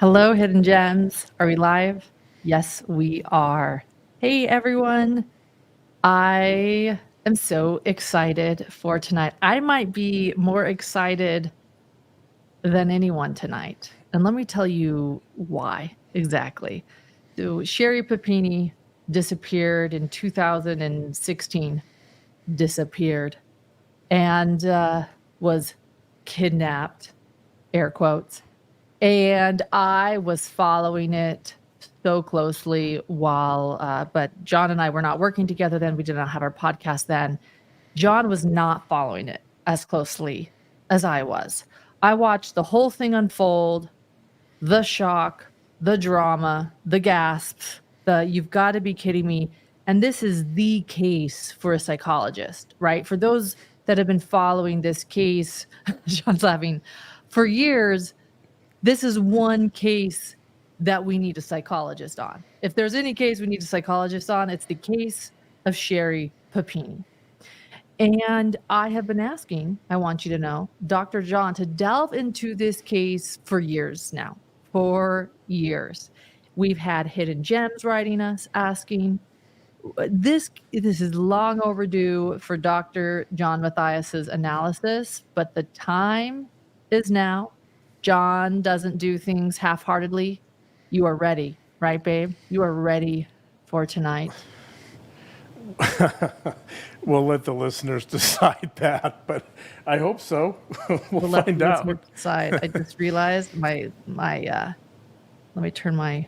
Hello, Hidden Gems. Are we live? Yes, we are. Hey, everyone. I am so excited for tonight. I might be more excited than anyone tonight. And let me tell you why exactly. So, Sherri Papini disappeared in 2016, disappeared, and was kidnapped, air quotes. And I was following it so closely but John and I were not working together then. We did not have our podcast then. John was not following it as closely as I was. I watched the whole thing unfold, the shock, the drama, the gasps, you've got to be kidding me. And this is the case for a psychologist, right? For those that have been following this case, John's laughing, for years, this is one case that we need a psychologist on. If there's any case we need a psychologist on, it's the case of Sherri Papini. And I have been asking, I want you to know, Dr. John to delve into this case for years now. For years. We've had Hidden Gems writing us asking. This is long overdue for Dr. John Matthias's analysis, but the time is now. John doesn't do things half-heartedly. You are ready, right, babe? You are ready for tonight. We'll let the listeners decide that, but I hope so. we'll let find the out. listeners decide. I just realized my let me turn my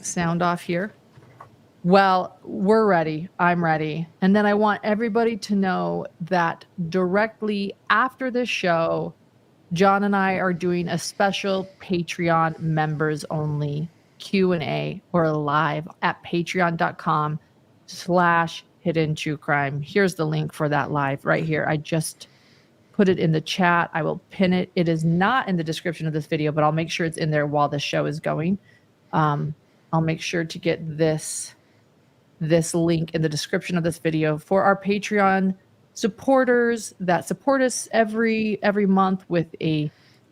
sound off here. Well, we're ready. I'm ready. And then I want everybody to know that directly after this show, John and I are doing a special Patreon members only Q&A or live at patreon.com/hidden true crime. Here's the link for that live right here. I just put it in the chat. I will pin it. It is not in the description of this video, but I'll make sure it's in there while the show is going. I'll make sure to get this link in the description of this video for our Patreon supporters that support us every month with a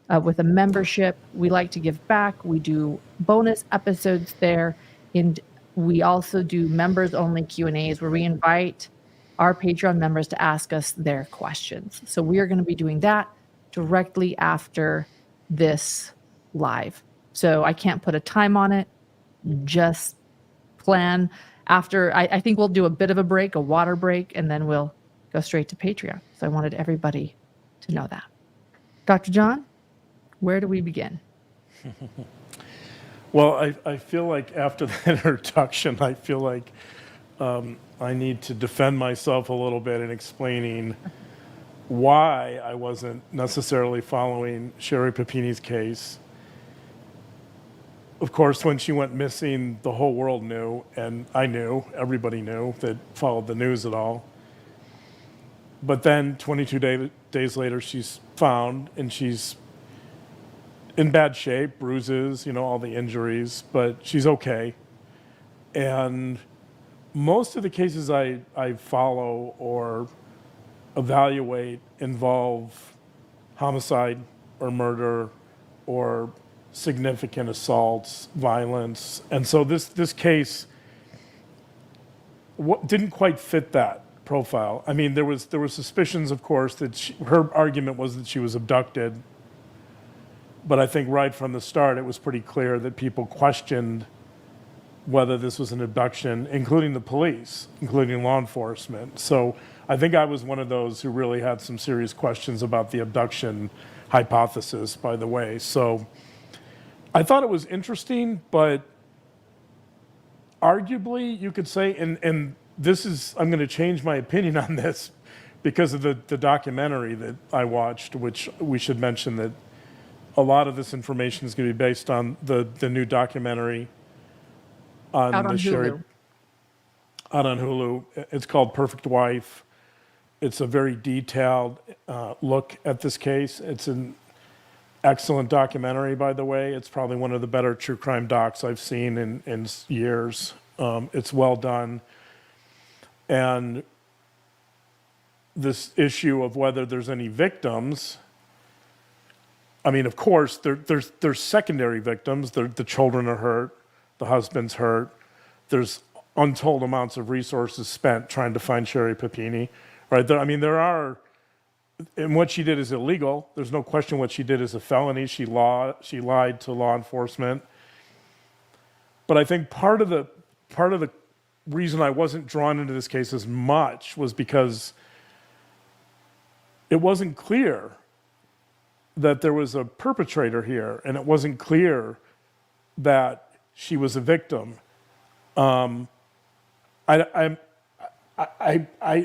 membership. We like to give back. We do bonus episodes there, and we also do members only Q&As where we invite our Patreon members to ask us their questions. So we are going to be doing that directly after this live. So I can't put a time on it. Just plan after. I think we'll do a bit of a break, a water break, and then we'll go straight to Patreon. So I wanted everybody to know that. Dr. John, where do we begin? Well, I feel like after that introduction, I feel like I need to defend myself a little bit in explaining why I wasn't necessarily following Sherri Papini's case. Of course, when she went missing, the whole world knew, and I knew, everybody knew that followed the news at all. But then 22 days later, she's found, and she's in bad shape, bruises, all the injuries, but she's okay. And most of the cases I follow or evaluate involve homicide or murder or significant assaults, violence. And so this case didn't quite fit that profile. I mean, there were suspicions, of course, that her argument was that she was abducted. But I think right from the start, it was pretty clear that people questioned whether this was an abduction, including the police, including law enforcement. So I think I was one of those who really had some serious questions about the abduction hypothesis, by the way. So I thought it was interesting, but arguably you could say, and this is, I'm going to change my opinion on this because of the documentary that I watched, which we should mention that a lot of this information is going to be based on the new documentary on Out on Hulu. Out on Hulu. It's called Perfect Wife. It's a very detailed look at this case. It's an excellent documentary, by the way. It's probably one of the better true crime docs I've seen in years. It's well done. And this issue of whether there's any victims, I mean, of course, there's secondary victims. The children are hurt, the husband's hurt. There's untold amounts of resources spent trying to find Sherri Papini, right? There are, and what she did is illegal. There's no question what she did is a felony. She lied to law enforcement. But I think part of the reason I wasn't drawn into this case as much was because it wasn't clear that there was a perpetrator here, and it wasn't clear that she was a victim. I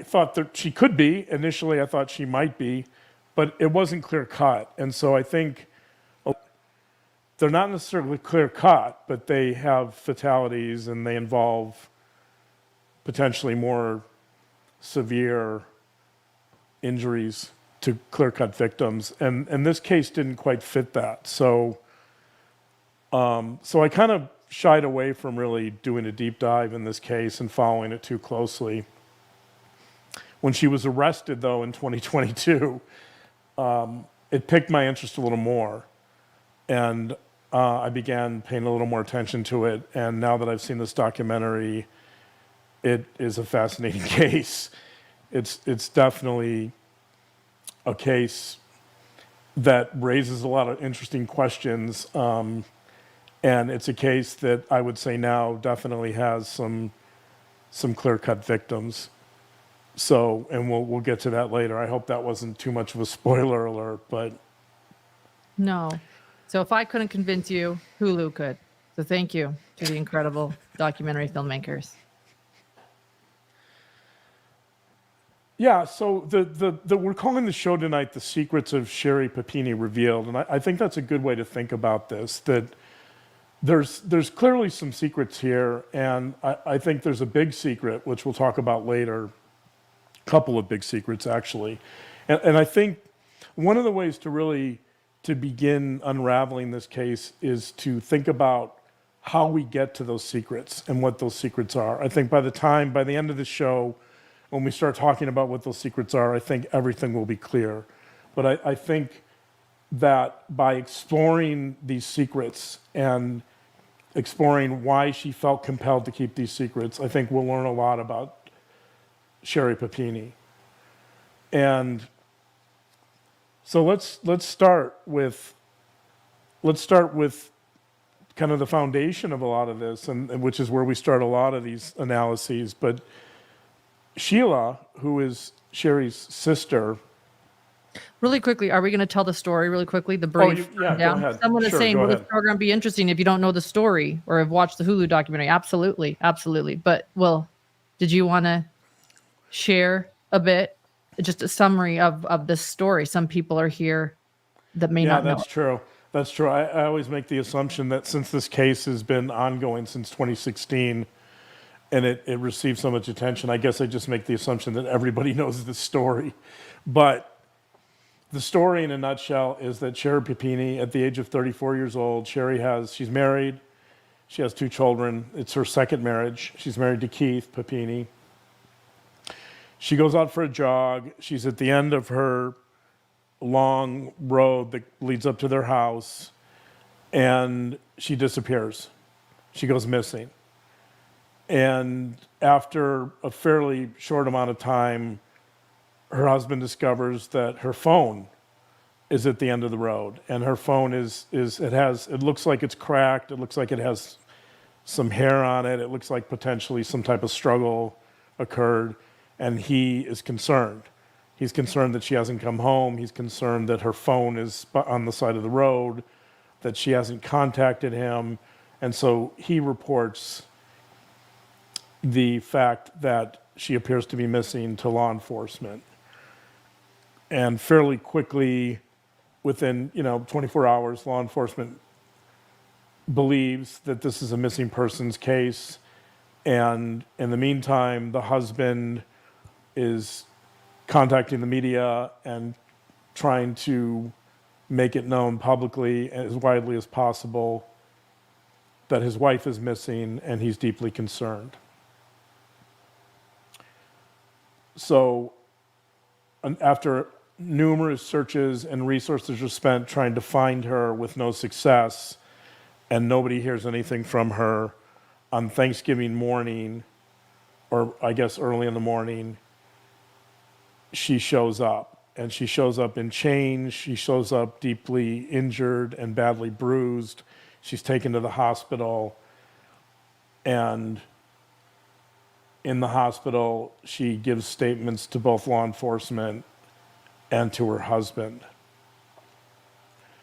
thought that she could be. Initially, I thought she might be, but it wasn't clear cut. And so I think they're not necessarily clear cut, but they have fatalities and they involve potentially more severe injuries to clear-cut victims. And this case didn't quite fit that. So I kind of shied away from really doing a deep dive in this case and following it too closely. When she was arrested, though, in 2022, it piqued my interest a little more. And I began paying a little more attention to it. And now that I've seen this documentary, it is a fascinating case. It's definitely a case that raises a lot of interesting questions. And it's a case that I would say now definitely has some clear-cut victims. So, and we'll get to that later. I hope that wasn't too much of a spoiler alert, but No. So if I couldn't convince you, Hulu could. So thank you to the incredible documentary filmmakers. yeah. So we're calling the show tonight "The Secrets of Sherri Papini Revealed," and I think that's a good way to think about this. That there's clearly some secrets here, and I think there's a big secret, which we'll talk about later. A couple of big secrets, actually. And I think one of the ways to begin unraveling this case is to think about how we get to those secrets and what those secrets are. I think by the end of the show, when we start talking about what those secrets are, I think everything will be clear. But I think that by exploring these secrets and exploring why she felt compelled to keep these secrets, I think we'll learn a lot about Sherri Papini. And so let's start with kind of the foundation of a lot of this, and which is where we start a lot of these analyses. But Sheila, who is Sherri's sister. Really quickly, are we going to tell the story really quickly? The brief yeah, rundown? go ahead. Someone is Sure, saying, go will this ahead. program be interesting if you don't know the story or have watched the Hulu documentary? Absolutely. Absolutely. But, well, did you want to share a bit, just a summary of this story? Some people are here that may not know. Yeah, that's true. That's true. I always make the assumption that since this case has been ongoing since 2016 and it received so much attention, I guess I just make the assumption that everybody knows the story. But the story in a nutshell is that Sherri Papini, at the age of 34 years old, she's married. She has 2 children. It's her second marriage. She's married to Keith Papini. She goes out for a jog. She's at the end of her long road that leads up to their house, and she disappears. She goes missing. And after a fairly short amount of time, her husband discovers that her phone is at the end of the road, and her phone it looks like it's cracked. It looks like it has some hair on it. It looks like potentially some type of struggle occurred, and he is concerned. He's concerned that she hasn't come home. He's concerned that her phone is on the side of the road, that she hasn't contacted him, and so he reports the fact that she appears to be missing to law enforcement. And fairly quickly, within 24 hours, law enforcement believes that this is a missing persons case. And in the meantime, the husband is contacting the media and trying to make it known publicly as widely as possible that his wife is missing, and he's deeply concerned. So after numerous searches and resources are spent trying to find her with no success, and nobody hears anything from her. On Thanksgiving morning, or I guess early in the morning, she shows up. And she shows up in chains. She shows up deeply injured and badly bruised. She's taken to the hospital. And in the hospital, she gives statements to both law enforcement and to her husband.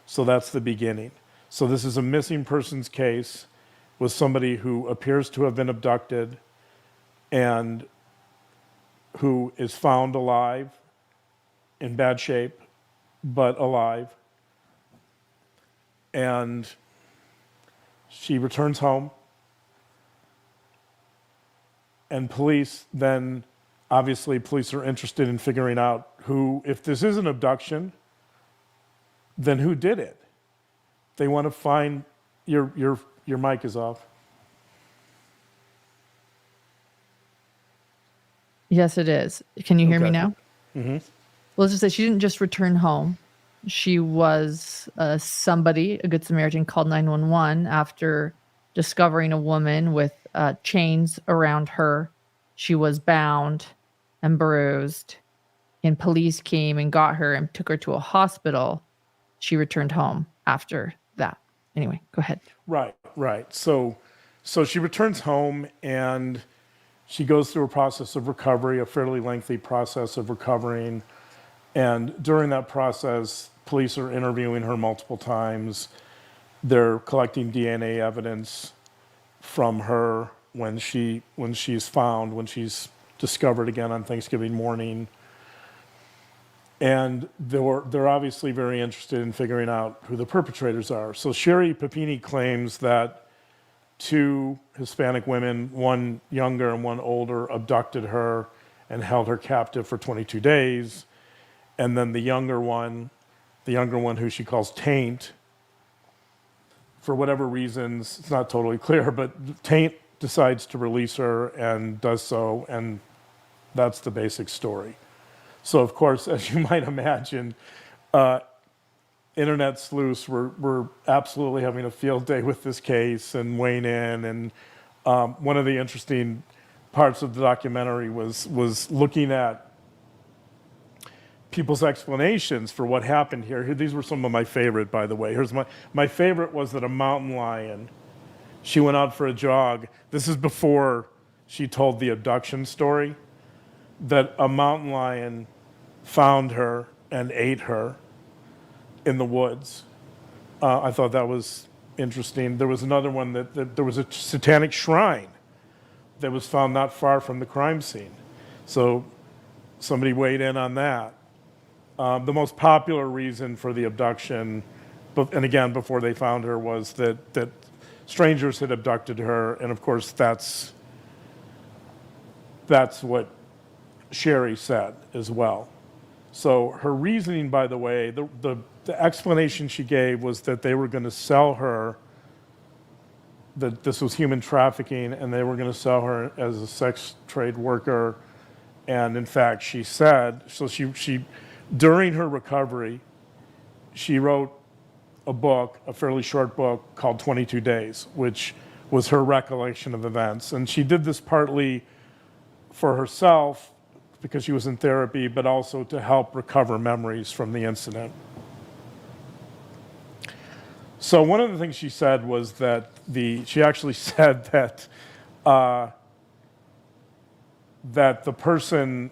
So that's the beginning. So this is a missing persons case with somebody who appears to have been abducted and who is found alive, in bad shape, but alive. And she returns home. And police then, obviously, police are interested in figuring out who, if this is an abduction, then who did it? They want to find, your mic is off. Yes, it is. Can you hear me Okay. now? Mm-hmm. Well, let's just say she didn't just return home. She was somebody, a good Samaritan, called 911 after discovering a woman with chains around her. She was bound and bruised, and police came and got her and took her to a hospital. She returned home after that. Anyway, go ahead. Right. So she returns home and she goes through a process of recovery, a fairly lengthy process of recovering. And during that process, police are interviewing her multiple times. They're collecting DNA evidence from her when she's found, when she's discovered again on Thanksgiving morning. And they're obviously very interested in figuring out who the perpetrators are. So Sherri Papini claims that 2 Hispanic women, one younger and one older, abducted her and held her captive for 22 days. And then the younger one who she calls Taint, for whatever reasons, it's not totally clear, but Taint decides to release her and does so, and that's the basic story. So, of course, as you might imagine, internet sleuths were absolutely having a field day with this case and weighing in. And one of the interesting parts of the documentary was looking at people's explanations for what happened here. These were some of my favorite, by the way. Here's my favorite was that a mountain lion, she went out for a jog. This is before she told the abduction story, that a mountain lion found her and ate her in the woods. I thought that was interesting. There was another one that there was a satanic shrine that was found not far from the crime scene. So somebody weighed in on that. The most popular reason for the abduction, and again, before they found her, was that strangers had abducted her. And of course, that's what Sherri said as well. So her reasoning, by the way, the explanation she gave was that they were going to sell her, that this was human trafficking, and they were going to sell her as a sex trade worker. And in fact, she said, so she during her recovery, she wrote a book, a fairly short book called 22 Days, which was her recollection of events. And she did this partly for herself, because she was in therapy, but also to help recover memories from the incident. So one of the things she said was that she actually said that that the person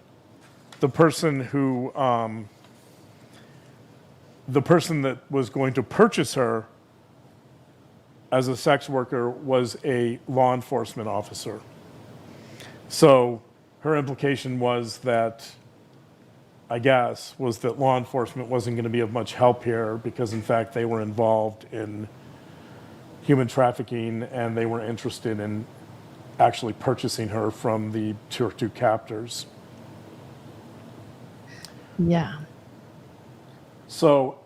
that was going to purchase her as a sex worker was a law enforcement officer. So her implication was that, I guess, was that law enforcement wasn't going to be of much help here because, in fact, they were involved in human trafficking and they were interested in actually purchasing her from the two captors. Yeah. So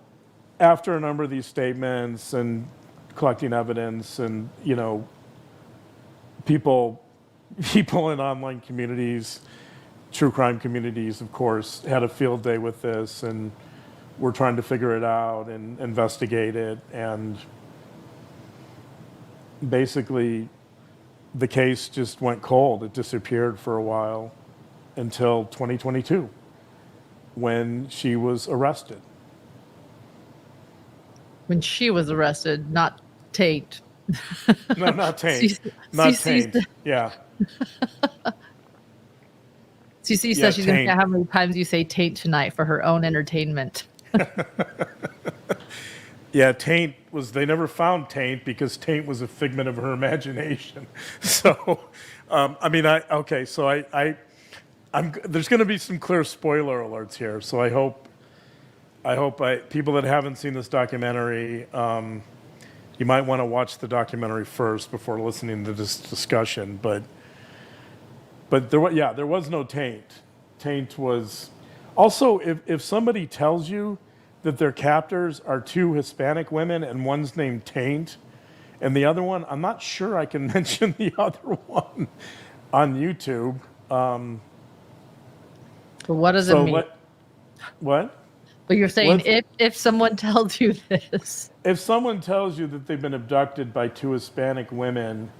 after a number of these statements and collecting evidence and, people in online communities true crime communities, of course, had a field day with this, and we're trying to figure it out and investigate it. And basically, the case just went cold. It disappeared for a while until 2022, when she was arrested. When she was arrested, not Tate. No, not Taint. CC Not Taint. Yeah. CC Yeah, says she's going to Taint. count how many times you say Tate tonight for her own entertainment. Yeah, Taint was, they never found Taint because Taint was a figment of her imagination. So, there's going to be some clear spoiler alerts here. So I hope people that haven't seen this documentary, you might want to watch the documentary first before listening to this discussion. But there was no Taint. Taint was also, if somebody tells you that their captors are two Hispanic women and one's named Taint, and the other one, I'm not sure I can mention the other one on YouTube. But what does it mean? What? But you're saying if someone tells you this. If someone tells you that they've been abducted by two Hispanic women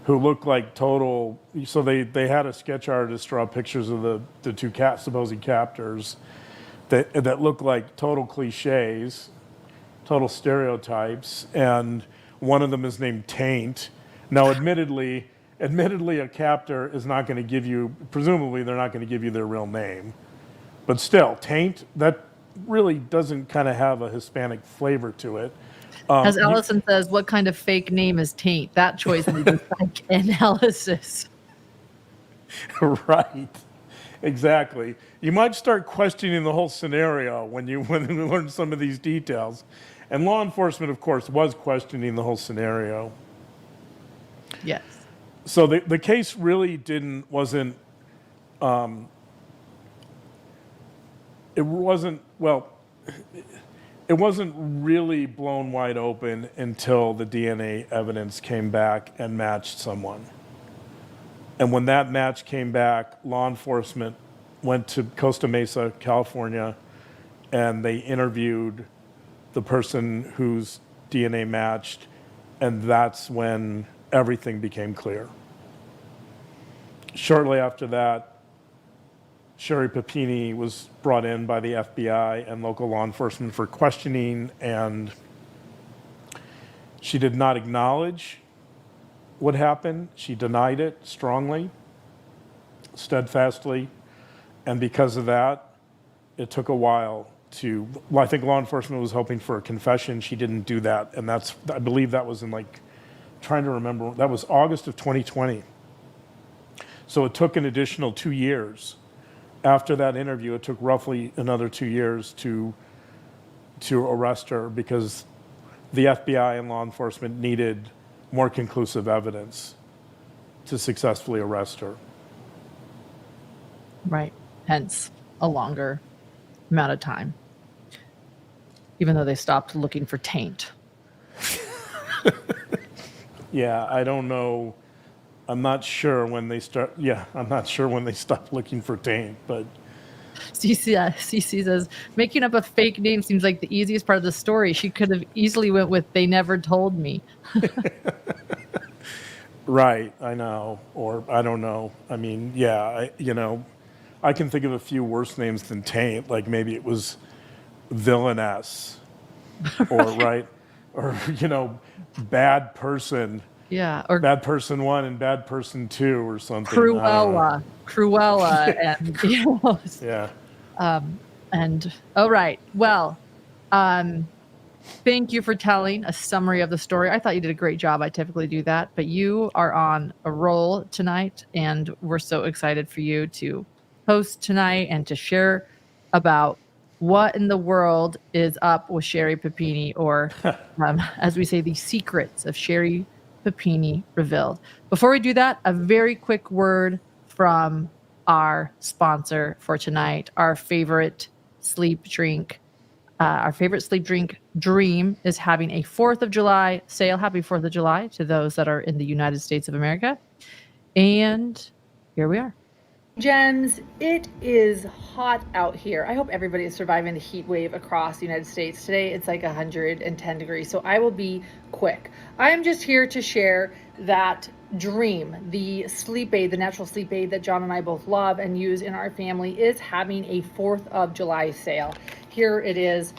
who look like total, so they had a sketch artist draw pictures of the two supposed captors that look like total cliches, total stereotypes, and one of them is named Taint. Now, admittedly, a captor is not going to give you, presumably they're not going to give you their real name. But still, Taint, that really doesn't kind of have a Hispanic flavor to it. As Allison says, what kind of fake name is Taint? That choice needs a psychoanalysis. Right. Exactly. You might start questioning the whole scenario when you learn some of these details. And law enforcement, of course, was questioning the whole scenario. Yes. So the case really wasn't really blown wide open until the DNA evidence came back and matched someone. And when that match came back, law enforcement went to Costa Mesa, California, and they interviewed the person whose DNA matched, and that's when everything became clear. Shortly after that, Sherri Papini was brought in by the FBI and local law enforcement for questioning, and she did not acknowledge what happened. She denied it strongly, steadfastly, and because of that, it took a while I think law enforcement was hoping for a confession. She didn't do that, and I believe that was trying to remember, that was August of 2020. So it took an additional 2 years. After that interview, it took roughly another 2 years to arrest her because the FBI and law enforcement needed more conclusive evidence to successfully arrest her. Right. Hence a longer amount of time. Even though they stopped looking for Taint. Yeah, I don't know. I'm not sure when they stopped looking for Taint, but CC says, making up a fake name seems like the easiest part of the story. She could have easily went with "they never told me." Right, I know. Or I don't know. I mean, yeah, I can think of a few worse names than Taint. Like maybe it was Villainess or right. Or, Bad Person. Yeah. Or Bad Person 1 and Bad Person 2 or something. Cruella and Yeah. And all right. Well, thank you for telling a summary of the story. I thought you did a great job. I typically do that, but you are on a roll tonight, and we're so excited for you to host tonight and to share about what in the world is up with Sherri Papini, or as we say, the secrets of Sherri Papini revealed. Before we do that, a very quick word from our sponsor for tonight, our favorite sleep drink. Our favorite sleep drink, Dream, is having a 4th of July sale. Happy 4th of July to those that are in the United States of America. And here we are. Gems, it is hot out here. I hope everybody is surviving the heat wave across the United States. Today it's like 110 degrees, so I will be quick. I am just here to share that Dream, the sleep aid, the natural sleep aid that John and I both love and use in our family, is having a 4th of July sale. Here it is,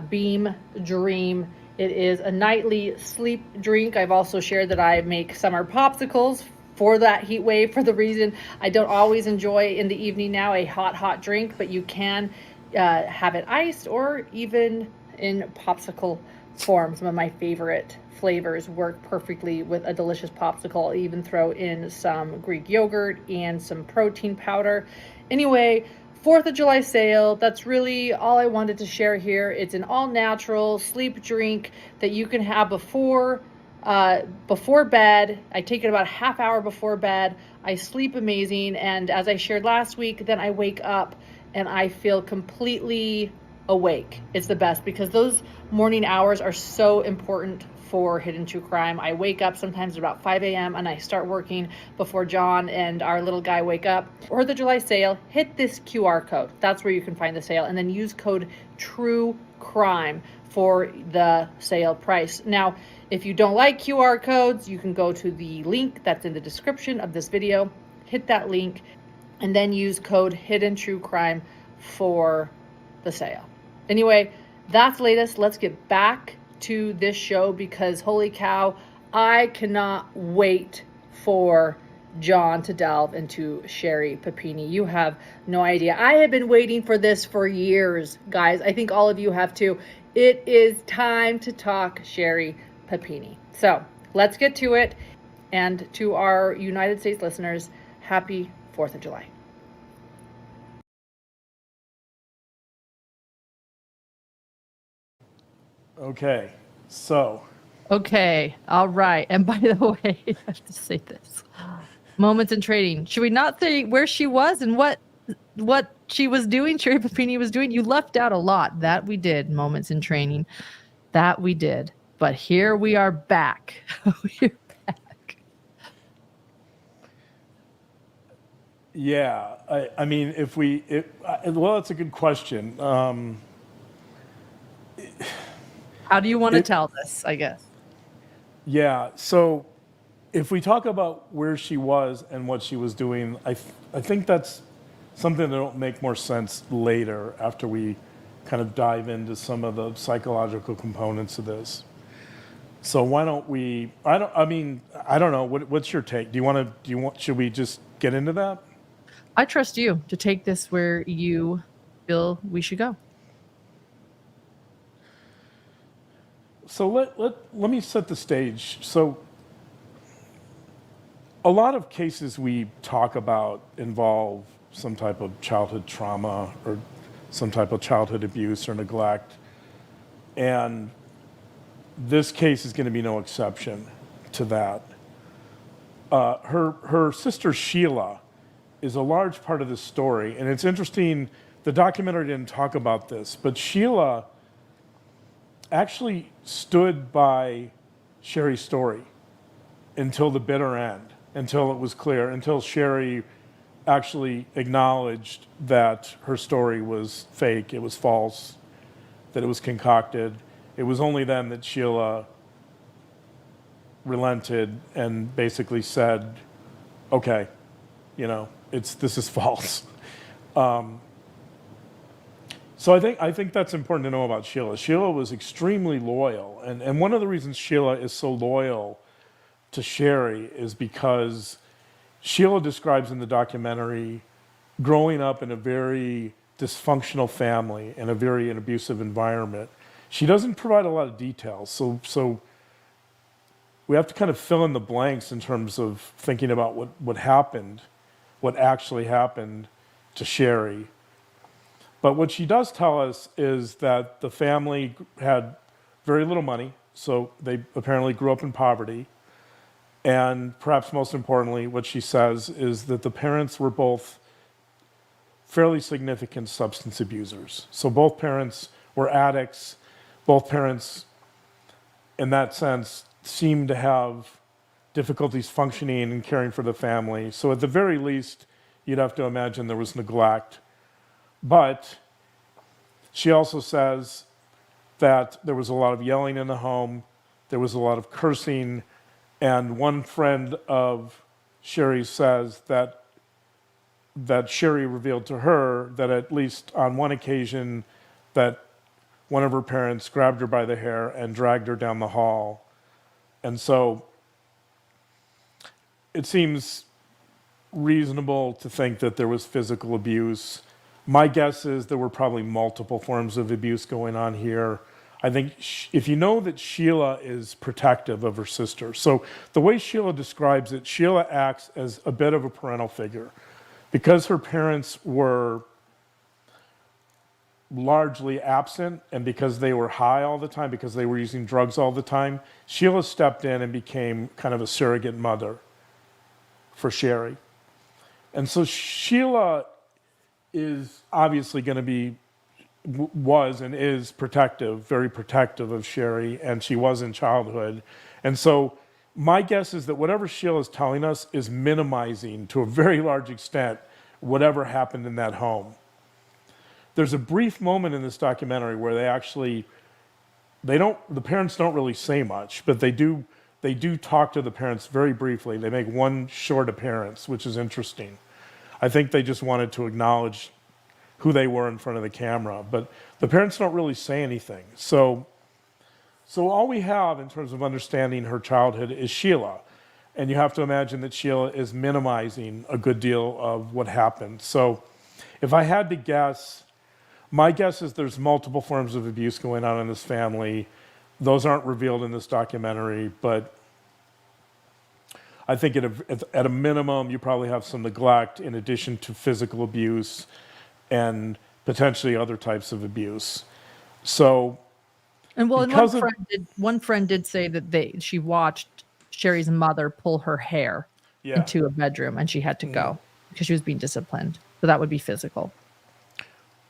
Beam Dream. It is a nightly sleep drink. I've also shared that I make summer popsicles for that heat wave, for the reason I don't always enjoy in the evening now a hot drink, but you can have it iced or even in popsicle form. Some of my favorite flavors work perfectly with a delicious popsicle. I'll even throw in some Greek yogurt and some protein powder. Anyway, 4th of July sale, that's really all I wanted to share here. It's an all natural sleep drink that you can have before bed. I take it about a half hour before bed. I sleep amazing. And as I shared last week, then I wake up and I feel completely awake. It's the best because those morning hours are so important for Hidden True Crime. I wake up sometimes at about 5 a.m. and I start working before John and our little guy wake up. Or the July sale, hit this QR code. That's where you can find the sale. And then use code True Crime for the sale price. Now, if you don't like QR codes, you can go to the link that's in the description of this video, hit that link, and then use code Hidden True Crime for the sale. Anyway, that's the latest. Let's get back to this show because holy cow, I cannot wait for John to delve into Sherri Papini. You have no idea. I have been waiting for this for years, guys. I think all of you have too. It is time to talk Sherri Papini. So let's get to it. And to our United States listeners, happy 4th of July. Okay, so. Okay, all right. And by the way, I have to say this. Moments in trading. Should we not say where she was and what she was doing, Sherri Papini was doing? You left out a lot. That we did, moments in training. That we did. But here we are back. We're back. Yeah, I mean, well, it's a good question. How do you want to tell this, I guess? Yeah, so if we talk about where she was and what she was doing, I think that's something that'll make more sense later after we kind of dive into some of the psychological components of this. So why don't we? I don't know. What's your take? Should we just get into that? I trust you to take this where you feel we should go. So let me set the stage. So a lot of cases we talk about involve some type of childhood trauma or some type of childhood abuse or neglect. And this case is going to be no exception to that. Her sister Sheila is a large part of this story. And it's interesting, the documentary didn't talk about this, but Sheila actually stood by Sherri's story until the bitter end, until it was clear, until Sherri actually acknowledged that her story was fake, it was false, that it was concocted. It was only then that Sheila relented and basically said, okay, this is false. So I think that's important to know about Sheila. Sheila was extremely loyal. And one of the reasons Sheila is so loyal to Sherri is because Sheila describes in the documentary growing up in a very dysfunctional family in a very abusive environment. She doesn't provide a lot of details. So we have to kind of fill in the blanks in terms of thinking about what happened, what actually happened to Sherri. But what she does tell us is that the family had very little money, so they apparently grew up in poverty. And perhaps most importantly, what she says is that the parents were both fairly significant substance abusers. So both parents were addicts. Both parents, in that sense, seemed to have difficulties functioning and caring for the family. So at the very least, you'd have to imagine there was neglect. But she also says that there was a lot of yelling in the home, there was a lot of cursing, and one friend of Sherri says that Sherri revealed to her that at least on one occasion that one of her parents grabbed her by the hair and dragged her down the hall. And so it seems reasonable to think that there was physical abuse. My guess is there were probably multiple forms of abuse going on here. I think if you know that Sheila is protective of her sister, so the way Sheila describes it, Sheila acts as a bit of a parental figure. Because her parents were largely absent and because they were high all the time, because they were using drugs all the time, Sheila stepped in and became kind of a surrogate mother for Sherri. And so Sheila is obviously going to be, was and is protective, very protective of Sherri, and she was in childhood. And so my guess is that whatever Sheila is telling us is minimizing to a very large extent whatever happened in that home. There's a brief moment in this documentary where the parents don't really say much, but they do talk to the parents very briefly. They make one short appearance, which is interesting. I think they just wanted to acknowledge who they were in front of the camera, but the parents don't really say anything. So all we have in terms of understanding her childhood is Sheila. And you have to imagine that Sheila is minimizing a good deal of what happened. So if I had to guess, my guess is there's multiple forms of abuse going on in this family. Those aren't revealed in this documentary, but I think at a minimum, you probably have some neglect in addition to physical abuse and potentially other types of abuse. So, and one friend did say that she watched Sherri's mother pull her hair into a bedroom and she had to go because she was being disciplined. So that would be physical.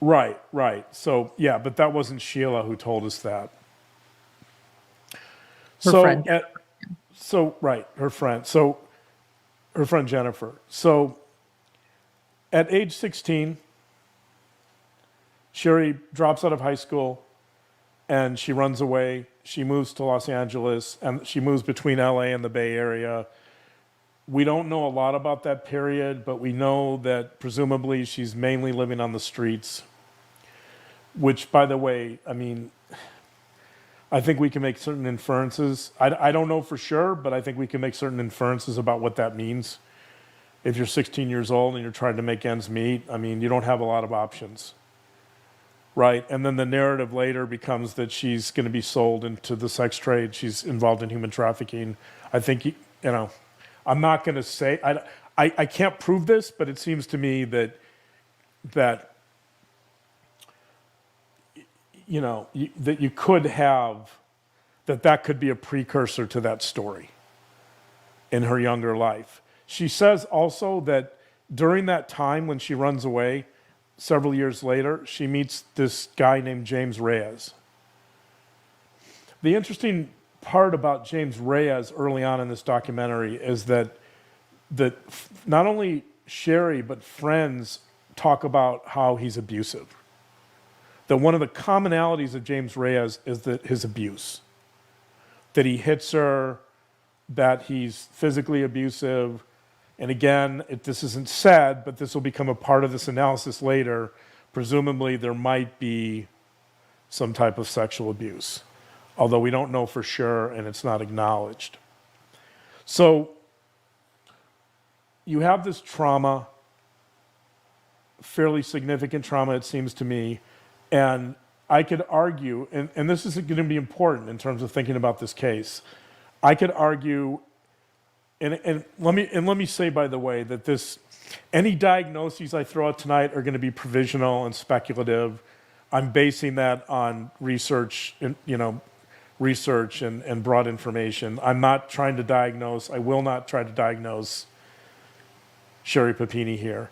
Right. So, yeah, but that wasn't Sheila who told us that. Her friend. Her friend. So, her friend Jennifer. So, at age 16, Sherri drops out of high school and she runs away. She moves to Los Angeles and she moves between LA and the Bay Area. We don't know a lot about that period, but we know that presumably she's mainly living on the streets, which, by the way, I mean, I think we can make certain inferences. I don't know for sure, but I think we can make certain inferences about what that means. If you're 16 years old and you're trying to make ends meet, I mean, you don't have a lot of options. Right, and then the narrative later becomes that she's going to be sold into the sex trade. She's involved in human trafficking. I think, I'm not going to say, I can't prove this, but it seems to me that you could have, that could be a precursor to that story in her younger life. She says also that during that time when she runs away, several years later, she meets this guy named James Reyes. The interesting part about James Reyes early on in this documentary is that not only Sherri, but friends talk about how he's abusive. That one of the commonalities of James Reyes is that his abuse. That he hits her, that he's physically abusive. And again, this isn't said, but this will become a part of this analysis later. Presumably, there might be some type of sexual abuse, although we don't know for sure and it's not acknowledged. So you have this trauma, fairly significant trauma, it seems to me, and I could argue, and this is going to be important in terms of thinking about this case, I could argue. And let me say, by the way, that any diagnoses I throw out tonight are going to be provisional and speculative. I'm basing that on research and broad information. I'm not trying to diagnose. I will not try to diagnose Sherri Papini here.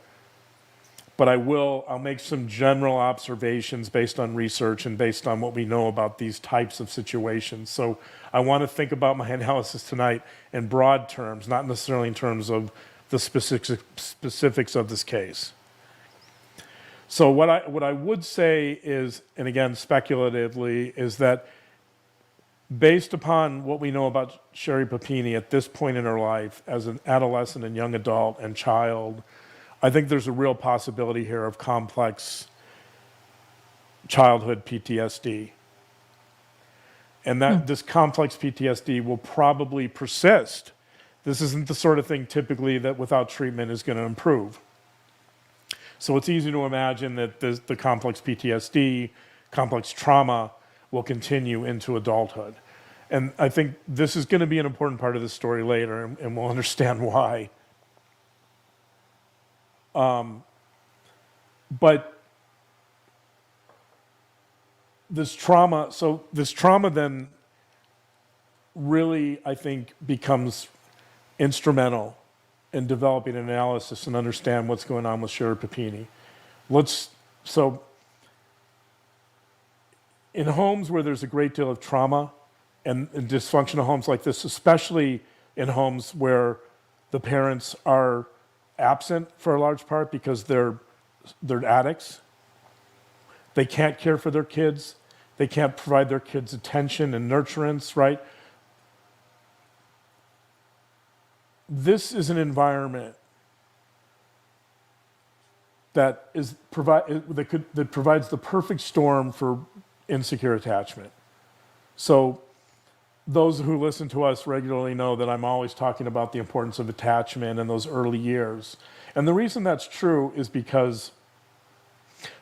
But I'll make some general observations based on research and based on what we know about these types of situations. So I want to think about my analysis tonight in broad terms, not necessarily in terms of the specifics of this case. So what I would say is, and again speculatively, is that based upon what we know about Sherri Papini at this point in her life as an adolescent and young adult and child, I think there's a real possibility here of complex childhood PTSD. And that this complex PTSD will probably persist. This isn't the sort of thing typically that without treatment is going to improve. So it's easy to imagine that the complex PTSD, complex trauma, will continue into adulthood. And I think this is going to be an important part of the story later, and we'll understand why. But this trauma then really, I think, becomes instrumental in developing an analysis and understand what's going on with Sherri Papini. So in homes where there's a great deal of trauma and dysfunctional homes like this, especially in homes where the parents are absent for a large part because they're addicts, they can't care for their kids, they can't provide their kids attention and nurturance, right? This is an environment that provides the perfect storm for insecure attachment. So those who listen to us regularly know that I'm always talking about the importance of attachment in those early years. And the reason that's true is because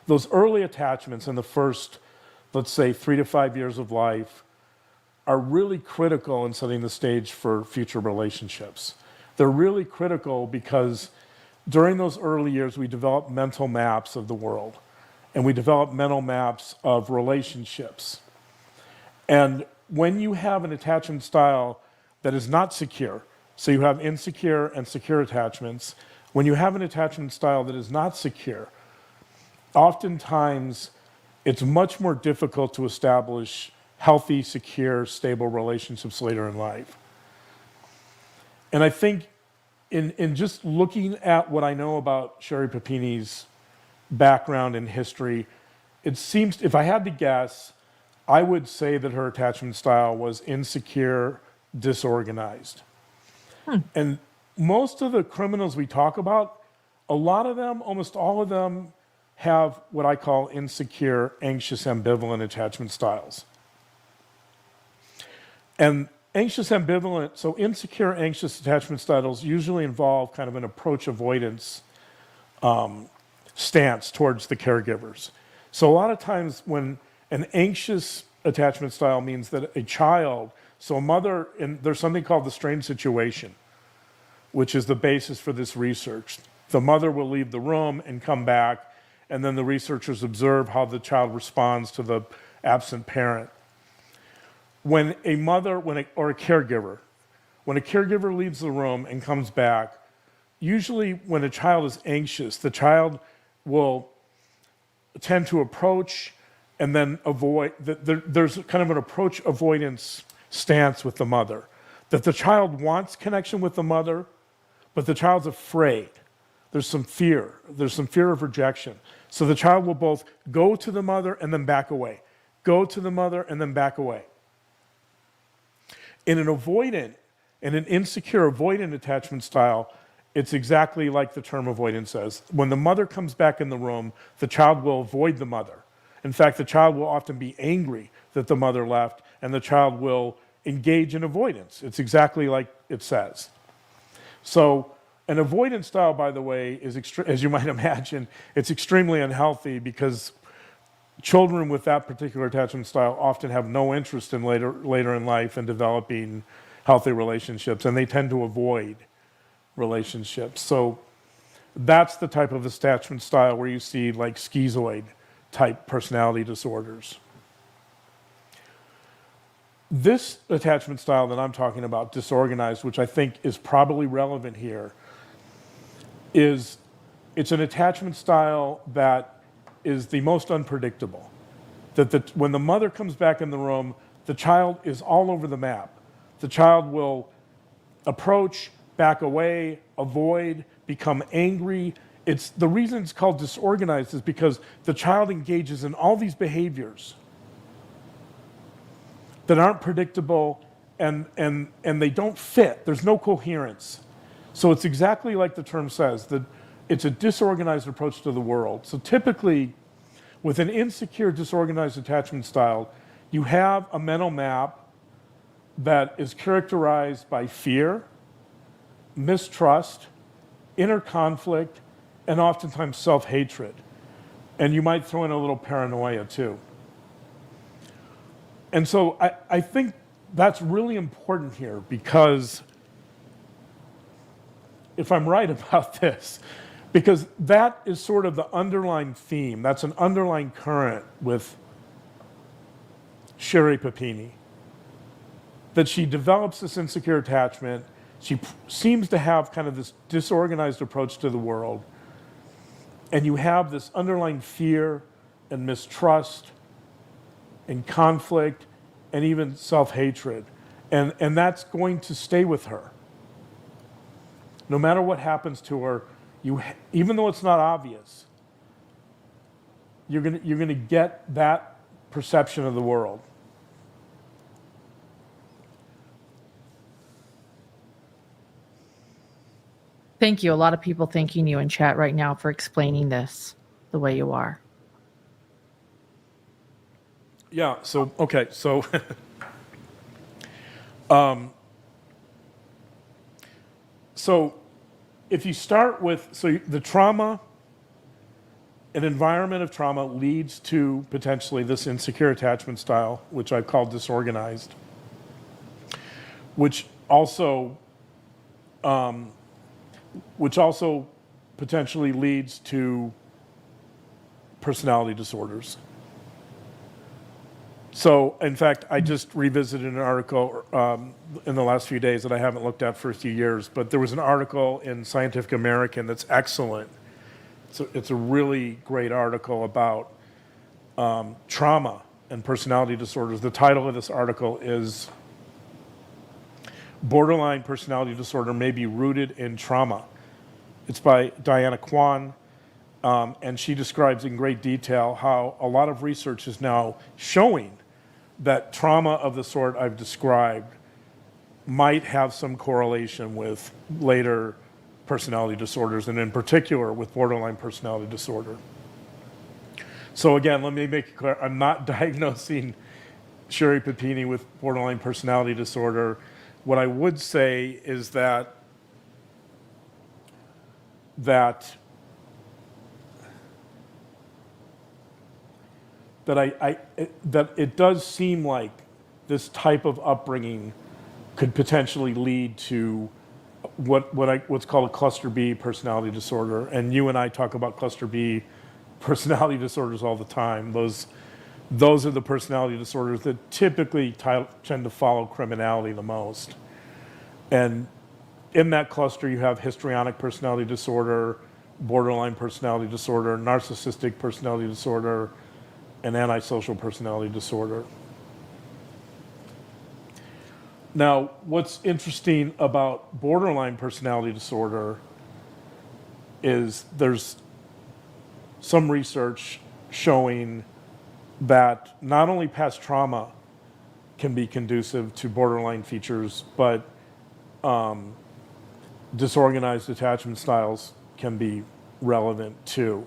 those early attachments in the first, let's say, 3 to 5 years of life are really critical in setting the stage for future relationships. They're really critical because during those early years, we develop mental maps of the world, and we develop mental maps of relationships. And when you have an attachment style that is not secure, so you have insecure and secure attachments, when you have an attachment style that is not secure, oftentimes it's much more difficult to establish healthy, secure, stable relationships later in life. And I think in just looking at what I know about Sherri Papini's background and history, it seems, if I had to guess, I would say that her attachment style was insecure, disorganized. And most of the criminals we talk about, a lot of them, almost all of them, have what I call insecure, anxious, ambivalent attachment styles. And anxious, ambivalent, so insecure, anxious attachment styles usually involve kind of an approach avoidance stance towards the caregivers. So a lot of times when an anxious attachment style means that a child, so a mother, and there's something called the strained situation, which is the basis for this research. The mother will leave the room and come back, and then the researchers observe how the child responds to the absent parent. When a mother, or a caregiver, when a caregiver leaves the room and comes back, usually when a child is anxious, the child will tend to approach and then avoid. There's kind of an approach avoidance stance with the mother, that the child wants connection with the mother, but the child's afraid. There's some fear. There's some fear of rejection. So the child will both go to the mother and then back away, go to the mother and then back away. In an insecure avoidant attachment style, it's exactly like the term avoidance says. When the mother comes back in the room, the child will avoid the mother. In fact, the child will often be angry that the mother left, and the child will engage in avoidance. It's exactly like it says. So an avoidance style, by the way, is, as you might imagine, it's extremely unhealthy because children with that particular attachment style often have no interest in later in life in developing healthy relationships, and they tend to avoid relationships. So that's the type of attachment style where you see like schizoid type personality disorders. This attachment style that I'm talking about, disorganized, which I think is probably relevant here, it's an attachment style that is the most unpredictable. When the mother comes back in the room, the child is all over the map. The child will approach, back away, avoid, become angry. The reason it's called disorganized is because the child engages in all these behaviors that aren't predictable and they don't fit. There's no coherence. So it's exactly like the term says, that it's a disorganized approach to the world. So typically, with an insecure, disorganized attachment style, you have a mental map that is characterized by fear, mistrust, inner conflict, and oftentimes self-hatred. And you might throw in a little paranoia too. And so I think that's really important here, because if I'm right about this, because that is sort of the underlying theme. That's an underlying current with Sherri Papini, that she develops this insecure attachment. She seems to have kind of this disorganized approach to the world. And you have this underlying fear and mistrust and conflict and even self-hatred. And that's going to stay with her. No matter what happens to her, even though it's not obvious, you're gonna get that perception of the world. Thank you. A lot of people thanking you in chat right now for explaining this the way you are. Yeah, so, okay, so, so if you start with, so the trauma, an environment of trauma leads to potentially this insecure attachment style, which I call disorganized, which also potentially leads to personality disorders. So, in fact, I just revisited an article in the last few days that I haven't looked at for a few years, but there was an article in Scientific American that's excellent. It's a really great article about trauma and personality disorders. The title of this article is Borderline Personality Disorder May Be Rooted in Trauma. It's by Diana Kwan, and she describes in great detail how a lot of research is now showing that trauma of the sort I've described might have some correlation with later personality disorders, and in particular with borderline personality disorder. So again, let me make it clear, I'm not diagnosing Sherri Papini with borderline personality disorder. What I would say is that it does seem like this type of upbringing could potentially lead to what's called a cluster B personality disorder. And you and I talk about cluster B personality disorders all the time. Those are the personality disorders that typically tend to follow criminality the most. And in that cluster, you have histrionic personality disorder, borderline personality disorder, narcissistic personality disorder, and antisocial personality disorder. Now, what's interesting about borderline personality disorder is there's some research showing that not only past trauma can be conducive to borderline features, but disorganized attachment styles can be relevant too.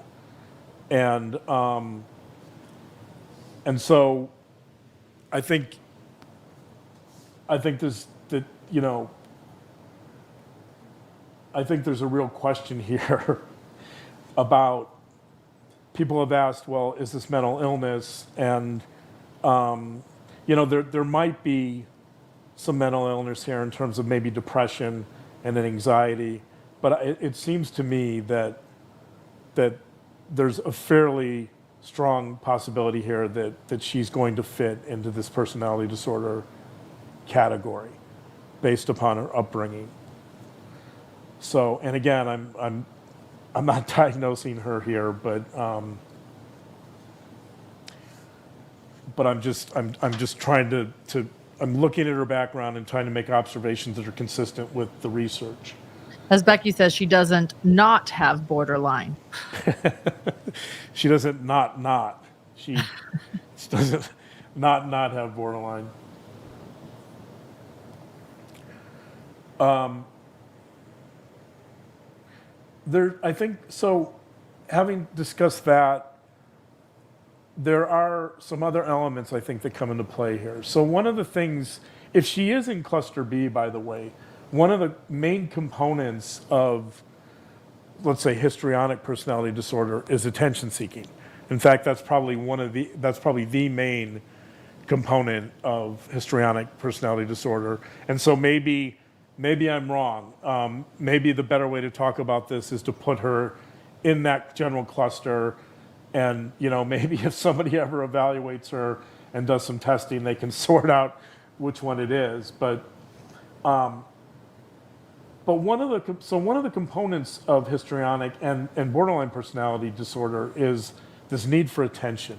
And so I think there's a real question here about, people have asked, well, is this mental illness? And there might be some mental illness here in terms of maybe depression and anxiety, but it seems to me that there's a fairly strong possibility here that she's going to fit into this personality disorder category based upon her upbringing. So, and again, I'm not diagnosing her here, but I'm just trying to I'm looking at her background and trying to make observations that are consistent with the research. As Becky says, she doesn't not have borderline. She doesn't not. She doesn't not have borderline. I think so. Having discussed that, there are some other elements I think that come into play here. So one of the things, if she is in cluster B, by the way, one of the main components of, let's say, histrionic personality disorder is attention seeking. In fact, that's probably the main component of histrionic personality disorder. And so maybe I'm wrong. Maybe the better way to talk about this is to put her in that general cluster. And, maybe if somebody ever evaluates her and does some testing, they can sort out which one it is. But one of the components of histrionic and borderline personality disorder is this need for attention.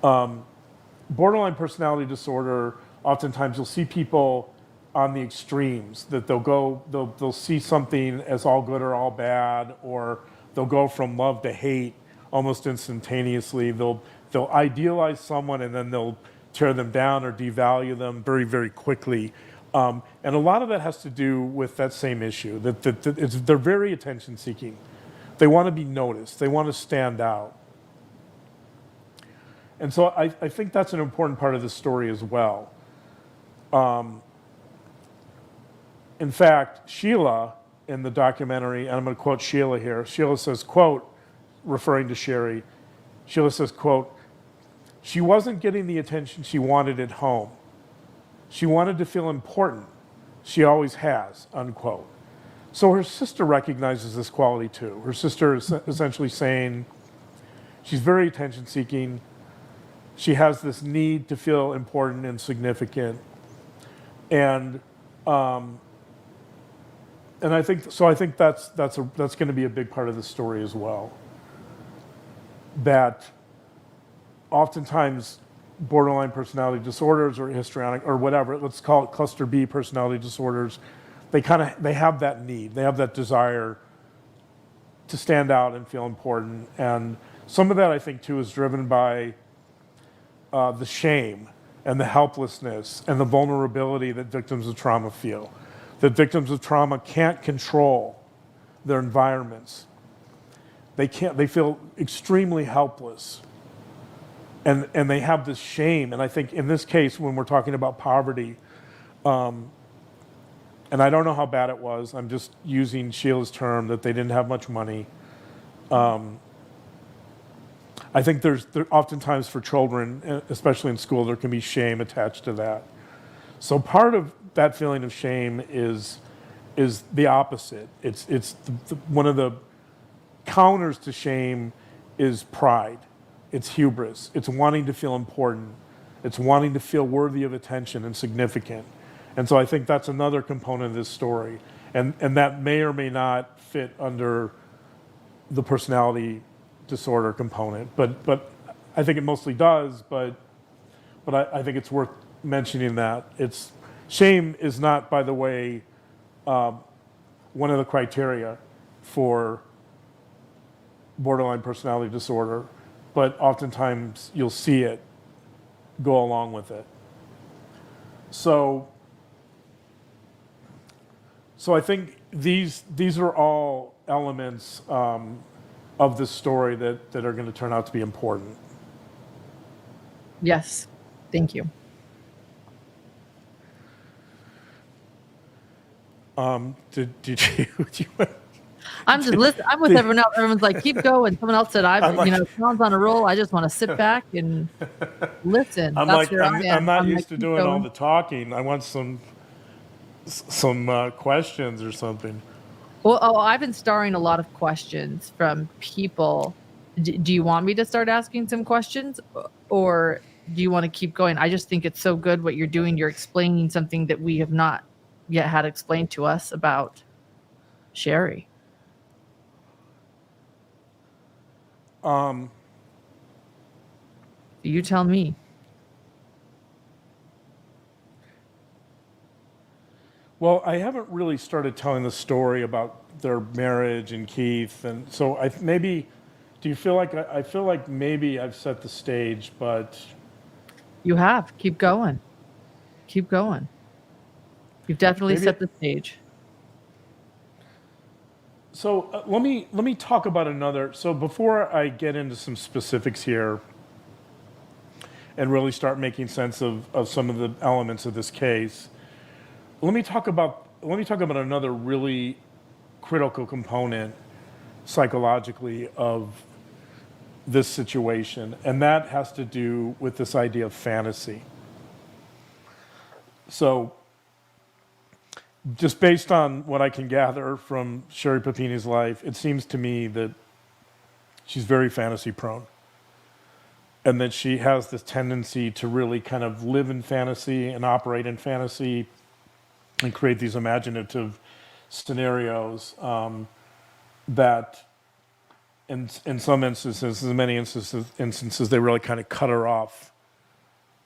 Borderline personality disorder, oftentimes you'll see people on the extremes, that they'll see something as all good or all bad, or they'll go from love to hate almost instantaneously. They'll idealize someone and then they'll tear them down or devalue them very, very quickly. And a lot of that has to do with that same issue, that they're very attention seeking. They want to be noticed. They want to stand out. And so I think that's an important part of the story as well. In fact, Sheila in the documentary, and I'm going to quote Sheila here. Sheila says, quote, referring to Sherri, Sheila says, quote, "She wasn't getting the attention she wanted at home. She wanted to feel important. She always has," unquote. So her sister recognizes this quality too. Her sister is essentially saying she's very attention seeking. She has this need to feel important and significant. And I think that's going to be a big part of the story as well. That oftentimes borderline personality disorders or histrionic or whatever, let's call it cluster B personality disorders, they have that need, they have that desire to stand out and feel important. And some of that I think too is driven by the shame and the helplessness and the vulnerability that victims of trauma feel. That victims of trauma can't control their environments. They feel extremely helpless. And they have this shame. And I think in this case, when we're talking about poverty, and I don't know how bad it was, I'm just using Sheila's term that they didn't have much money. I think there oftentimes for children, especially in school, there can be shame attached to that. So part of that feeling of shame is the opposite. It's one of the counters to shame is pride. It's hubris. It's wanting to feel important. It's wanting to feel worthy of attention and significant. And so I think that's another component of this story. And that may or may not fit under the personality disorder component. But I think it mostly does, but I think it's worth mentioning that. Shame is not, by the way, one of the criteria for borderline personality disorder, but oftentimes you'll see it go along with it. So I think these are all elements of this story that are going to turn out to be important. Yes, thank you. Did you I'm just listening. I'm with everyone else. Everyone's like, keep going. Someone else said, Sean's on a roll. I just want to sit back and listen. I'm That's like, I'm not used to doing all the talking. I want some questions or something. Well, I've been starring a lot of questions from people. Do you want me to start asking some questions, or do you want to keep going? I just think it's so good what you're doing. You're explaining something that we have not yet had explained to us about Sherri. You tell me. Well, I haven't really started telling the story about their marriage and Keith, and so maybe. Do you feel like I feel like maybe I've set the stage, but You have. Keep going. Keep going. You've definitely maybe. set the stage. So let me talk about another. So before I get into some specifics here, and really start making sense of some of the elements of this case, let me talk about another really critical component psychologically of this situation, and that has to do with this idea of fantasy. So, just based on what I can gather from Sherri Papini's life, it seems to me that she's very fantasy prone, and that she has this tendency to really kind of live in fantasy and operate in fantasy and create these imaginative scenarios that in some instances, in many instances, they really kind of cut her off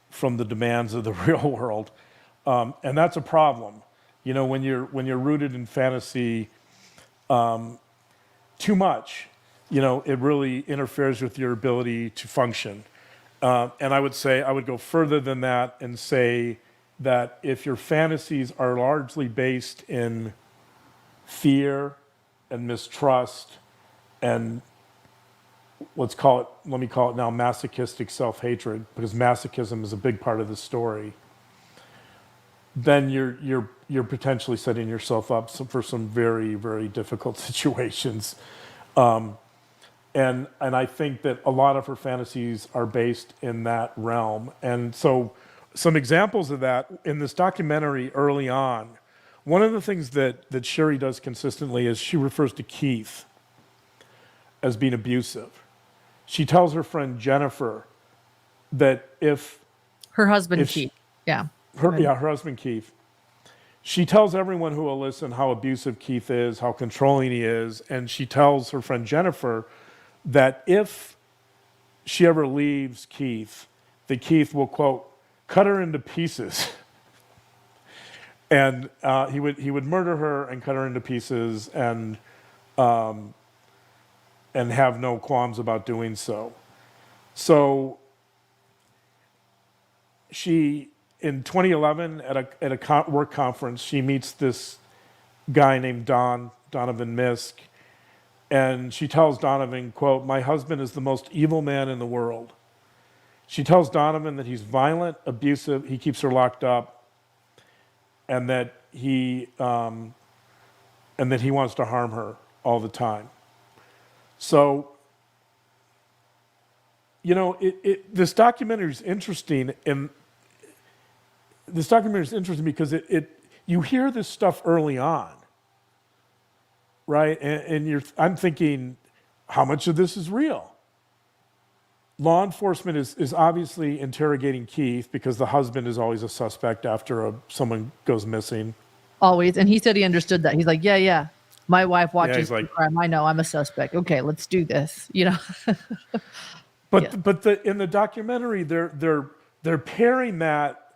from the demands of the real world, and that's a problem. You know, when you're rooted in fantasy too much, you know, it really interferes with your ability to function. And I would go further than that and say that if your fantasies are largely based in fear and mistrust and let me call it now masochistic self-hatred, because masochism is a big part of the story, then you're potentially setting yourself up for some very, very difficult situations. And I think that a lot of her fantasies are based in that realm. And so some examples of that in this documentary early on, one of the things that Sherri does consistently is she refers to Keith as being abusive. She tells her friend Jennifer that Her husband, Keith. Yeah. her husband Keith, she tells everyone who will listen how abusive Keith is, how controlling he is, and she tells her friend Jennifer that if she ever leaves Keith, that Keith will, quote, cut her into pieces. And he would murder her and cut her into pieces and have no qualms about doing so. So she, in 2011, at a work conference, she meets this guy named Donovan Misk, and she tells Donovan, quote, my husband is the most evil man in the world. She tells Donovan that he's violent, abusive, he keeps her locked up, and that he wants to harm her all the time. So, you know, this documentary is interesting, and this documentary is interesting because you hear this stuff early on, right? And I'm thinking, how much of this is real? Law enforcement is obviously interrogating Keith because the husband is always a suspect after someone goes missing. Always. And he said he understood that. He's like, yeah. My wife watches like, crime. I know I'm a suspect. Okay, let's do this. You know. But in the documentary, they're pairing that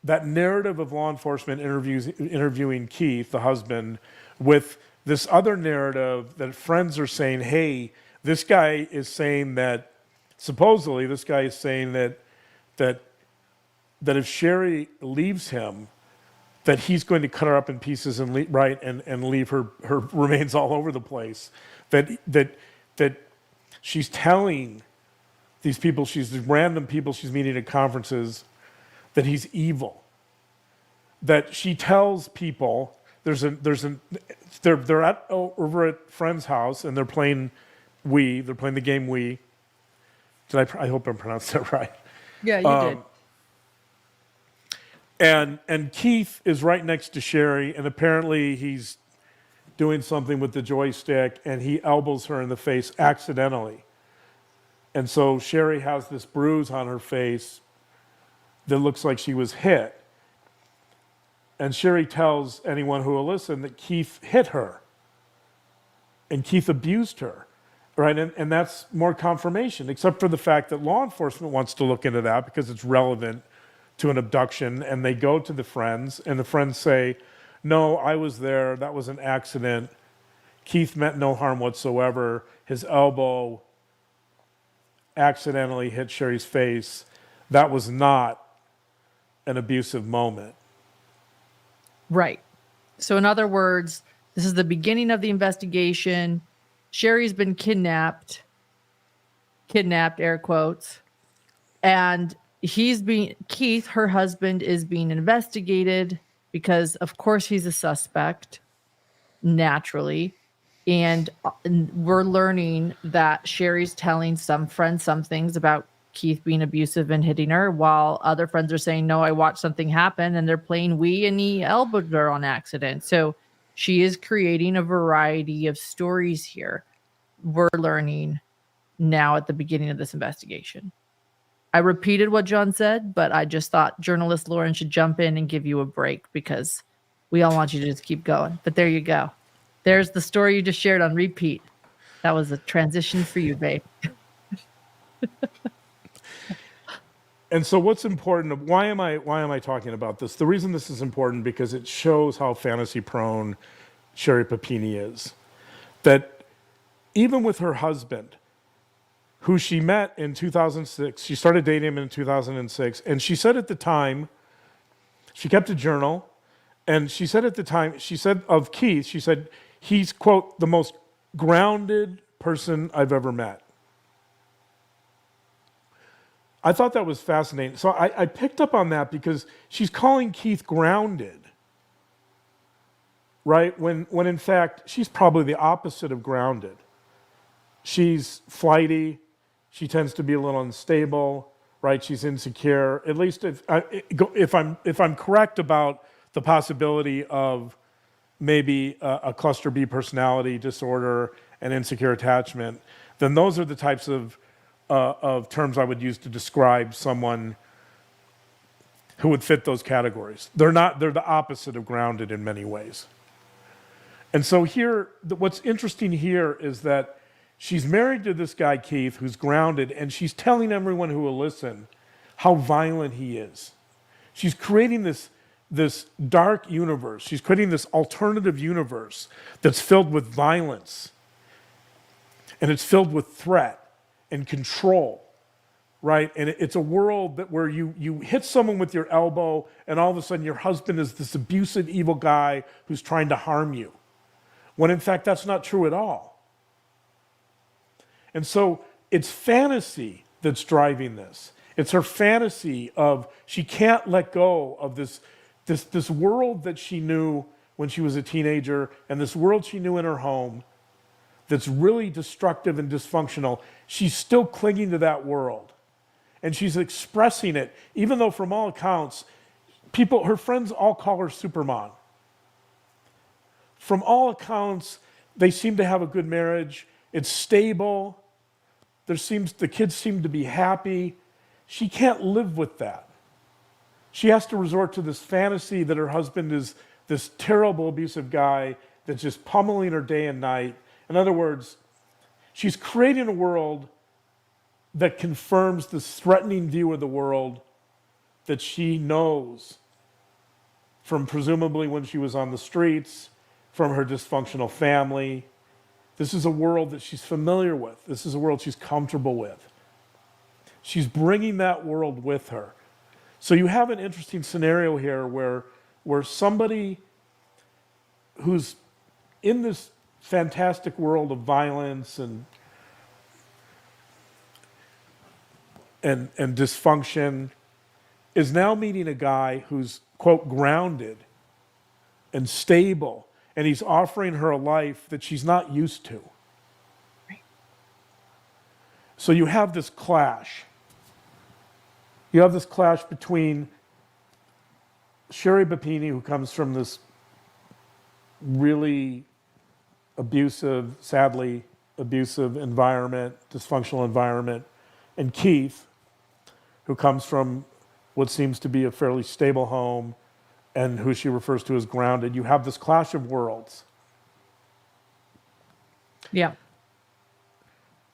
narrative of law enforcement interviewing Keith, the husband, with this other narrative that friends are saying, hey, this guy is saying that, supposedly this guy is saying that if Sherri leaves him, that he's going to cut her up in pieces and leave her remains all over the place. That she's telling these random people she's meeting at conferences that he's evil. That she tells people they're over at friend's house and they're playing Wii. They're playing the game Wii. I hope I pronounced that right. Yeah, you did. And Keith is right next to Sherri, and apparently he's doing something with the joystick, and he elbows her in the face accidentally. And so Sherri has this bruise on her face that looks like she was hit. And Sherri tells anyone who will listen that Keith hit her, and Keith abused her. Right, and that's more confirmation, except for the fact that law enforcement wants to look into that because it's relevant to an abduction, and they go to the friends, and the friends say, no, I was there. That was an accident. Keith meant no harm whatsoever. His elbow accidentally hit Sherri's face. That was not an abusive moment. Right. So, in other words, this is the beginning of the investigation. Sherri's been kidnapped, air quotes, and Keith, her husband, is being investigated because, of course, he's a suspect, naturally. And we're learning that Sherri's telling some friends some things about Keith being abusive and hitting her, while other friends are saying, no, I watched something happen, and they're playing Wii and he elbowed her on accident. So she is creating a variety of stories here. We're learning now at the beginning of this investigation. I repeated what John said, but I just thought journalist Lauren should jump in and give you a break because we all want you to just keep going. But there you go. There's the story you just shared on repeat. That was a transition for you, babe. And so what's important, why am I talking about this? The reason this is important because it shows how fantasy prone Sherri Papini is. That even with her husband, who she met in 2006, she started dating him in 2006, and she said at the time, she kept a journal, and she said at the time, she said of Keith, she said, he's, quote, the most grounded person I've ever met. I thought that was fascinating. So I picked up on that because she's calling Keith grounded, right? When in fact, she's probably the opposite of grounded. She's flighty. She tends to be a little unstable, right? She's insecure. At least if I'm correct about the possibility of maybe a cluster B personality disorder and insecure attachment, then those are the types of terms I would use to describe someone who would fit those categories. They're the opposite of grounded in many ways. And so here, what's interesting here is that she's married to this guy, Keith, who's grounded, and she's telling everyone who will listen how violent he is. She's creating this dark universe. She's creating this alternative universe that's filled with violence, and it's filled with threat and control, right? And it's a world where you hit someone with your elbow, and all of a sudden your husband is this abusive, evil guy who's trying to harm you, when in fact that's not true at all. And so it's fantasy that's driving this. It's her fantasy of she can't let go of this world that she knew when she was a teenager, and this world she knew in her home that's really destructive and dysfunctional. She's still clinging to that world. And she's expressing it, even though from all accounts, her friends all call her Supermom. From all accounts, they seem to have a good marriage. It's stable. The kids seem to be happy. She can't live with that. She has to resort to this fantasy that her husband is this terrible, abusive guy that's just pummeling her day and night. In other words, she's creating a world that confirms this threatening view of the world that she knows from presumably when she was on the streets, from her dysfunctional family. This is a world that she's familiar with. This is a world she's comfortable with. She's bringing that world with her. So you have an interesting scenario here where somebody who's in this fantastic world of violence and dysfunction is now meeting a guy who's, quote, grounded and stable, and he's offering her a life that she's not used to. Right. So you have this clash. You have this clash between Sherri Papini, who comes from this really abusive, sadly abusive environment, dysfunctional environment, and Keith, who comes from what seems to be a fairly stable home and who she refers to as grounded. You have this clash of worlds. Yeah.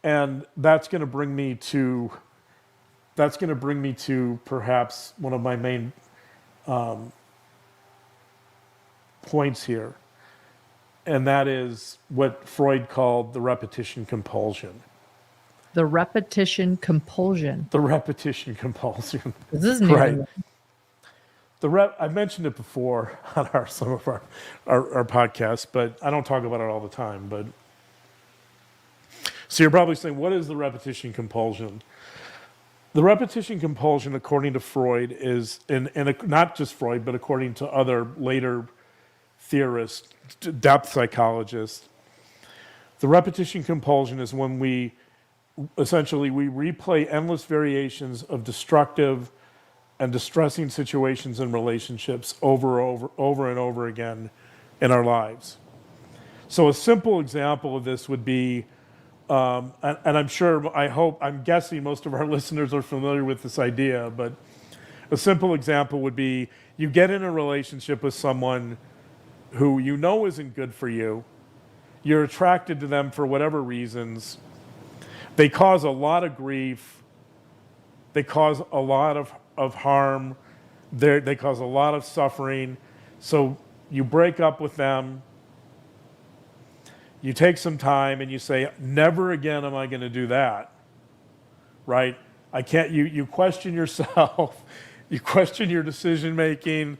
And that's going to bring me to perhaps one of my main points here, and that is what Freud called the repetition compulsion. The repetition compulsion. The repetition compulsion. This is new to Right. me. I mentioned it before on some of our podcasts, but I don't talk about it all the time. But so you're probably saying, what is the repetition compulsion? The repetition compulsion, according to Freud, is, and not just Freud, but according to other later theorists, depth psychologists, the repetition compulsion is when we replay endless variations of destructive and distressing situations and relationships over and over again in our lives. So a simple example of this would be, and I'm guessing most of our listeners are familiar with this idea, but a simple example would be you get in a relationship with someone who you know isn't good for you. You're attracted to them for whatever reasons. They cause a lot of grief. They cause a lot of harm. They cause a lot of suffering. So you break up with them. You take some time and you say, never again am I going to do that. Right? I can't, you question yourself. You question your decision making.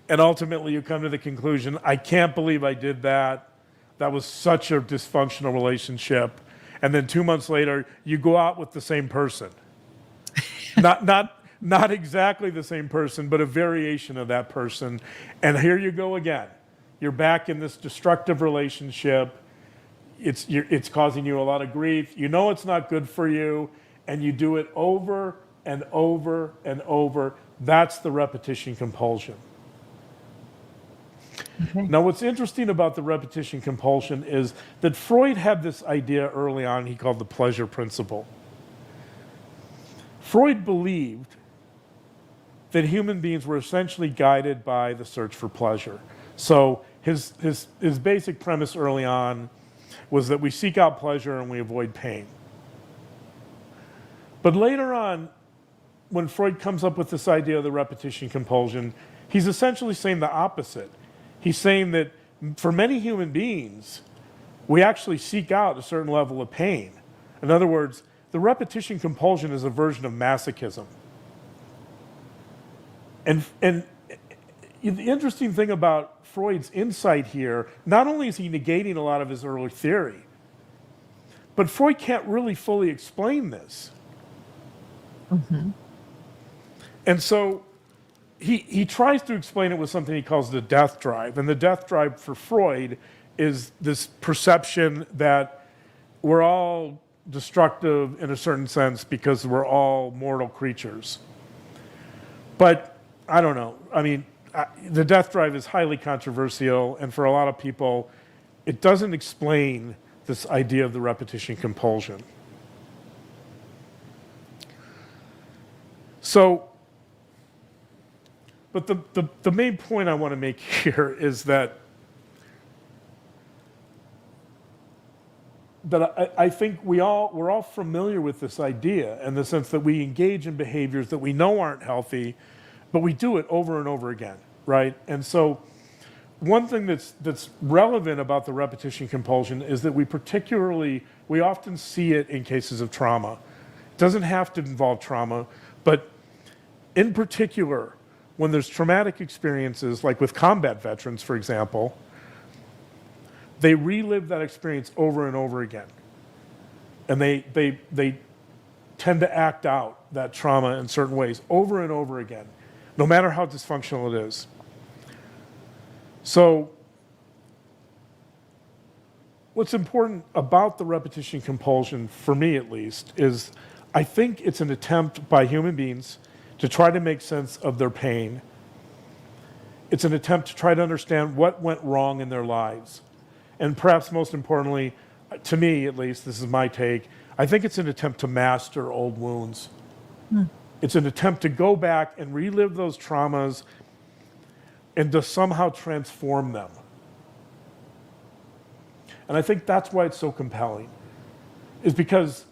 And ultimately you come to the conclusion, I can't believe I did that. That was such a dysfunctional relationship. And then 2 months later, you go out with the same person. Not exactly the same person, but a variation of that person. And here you go again. You're back in this destructive relationship. It's causing you a lot of grief. You know it's not good for you, and you do it over and over and over. That's the repetition compulsion. Okay. Now, what's interesting about the repetition compulsion is that Freud had this idea early on he called the pleasure principle. Freud believed that human beings were essentially guided by the search for pleasure. So his basic premise early on was that we seek out pleasure and we avoid pain. But later on, when Freud comes up with this idea of the repetition compulsion, he's essentially saying the opposite. He's saying that for many human beings, we actually seek out a certain level of pain. In other words, the repetition compulsion is a version of masochism. And the interesting thing about Freud's insight here, not only is he negating a lot of his early theory, but Freud can't really fully explain this. Mm-hmm. And so he tries to explain it with something he calls the death drive. And the death drive for Freud is this perception that we're all destructive in a certain sense because we're all mortal creatures. But I don't know. I mean, the death drive is highly controversial, and for a lot of people, it doesn't explain this idea of the repetition compulsion. So, but the main point I want to make here is that I think we're all familiar with this idea in the sense that we engage in behaviors that we know aren't healthy, but we do it over and over again, right? And so one thing that's relevant about the repetition compulsion is that we often see it in cases of trauma. It doesn't have to involve trauma, but in particular, when there's traumatic experiences, like with combat veterans, for example, they relive that experience over and over again. And they tend to act out that trauma in certain ways over and over again, no matter how dysfunctional it is. So what's important about the repetition compulsion, for me at least, is I think it's an attempt by human beings to try to make sense of their pain. It's an attempt to try to understand what went wrong in their lives. And perhaps most importantly, to me at least, this is my take, I think it's an attempt to master old wounds. It's an attempt to go back and relive those traumas and to somehow transform them. And I think that's why it's so compelling, is because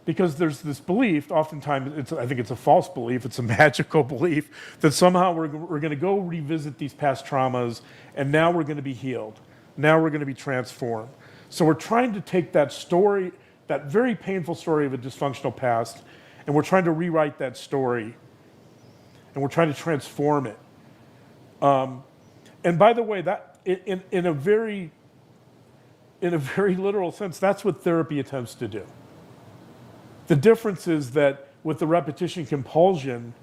Because there's this belief, oftentimes, I think it's a false belief, it's a magical belief, that somehow we're going to go revisit these past traumas, and now we're going to be healed. Now we're going to be transformed. So we're trying to take that story, that very painful story of a dysfunctional past, and we're trying to rewrite that story, and we're trying to transform it. And by the way, that in a very literal sense, that's what therapy attempts to do. The difference is that with the repetition compulsion,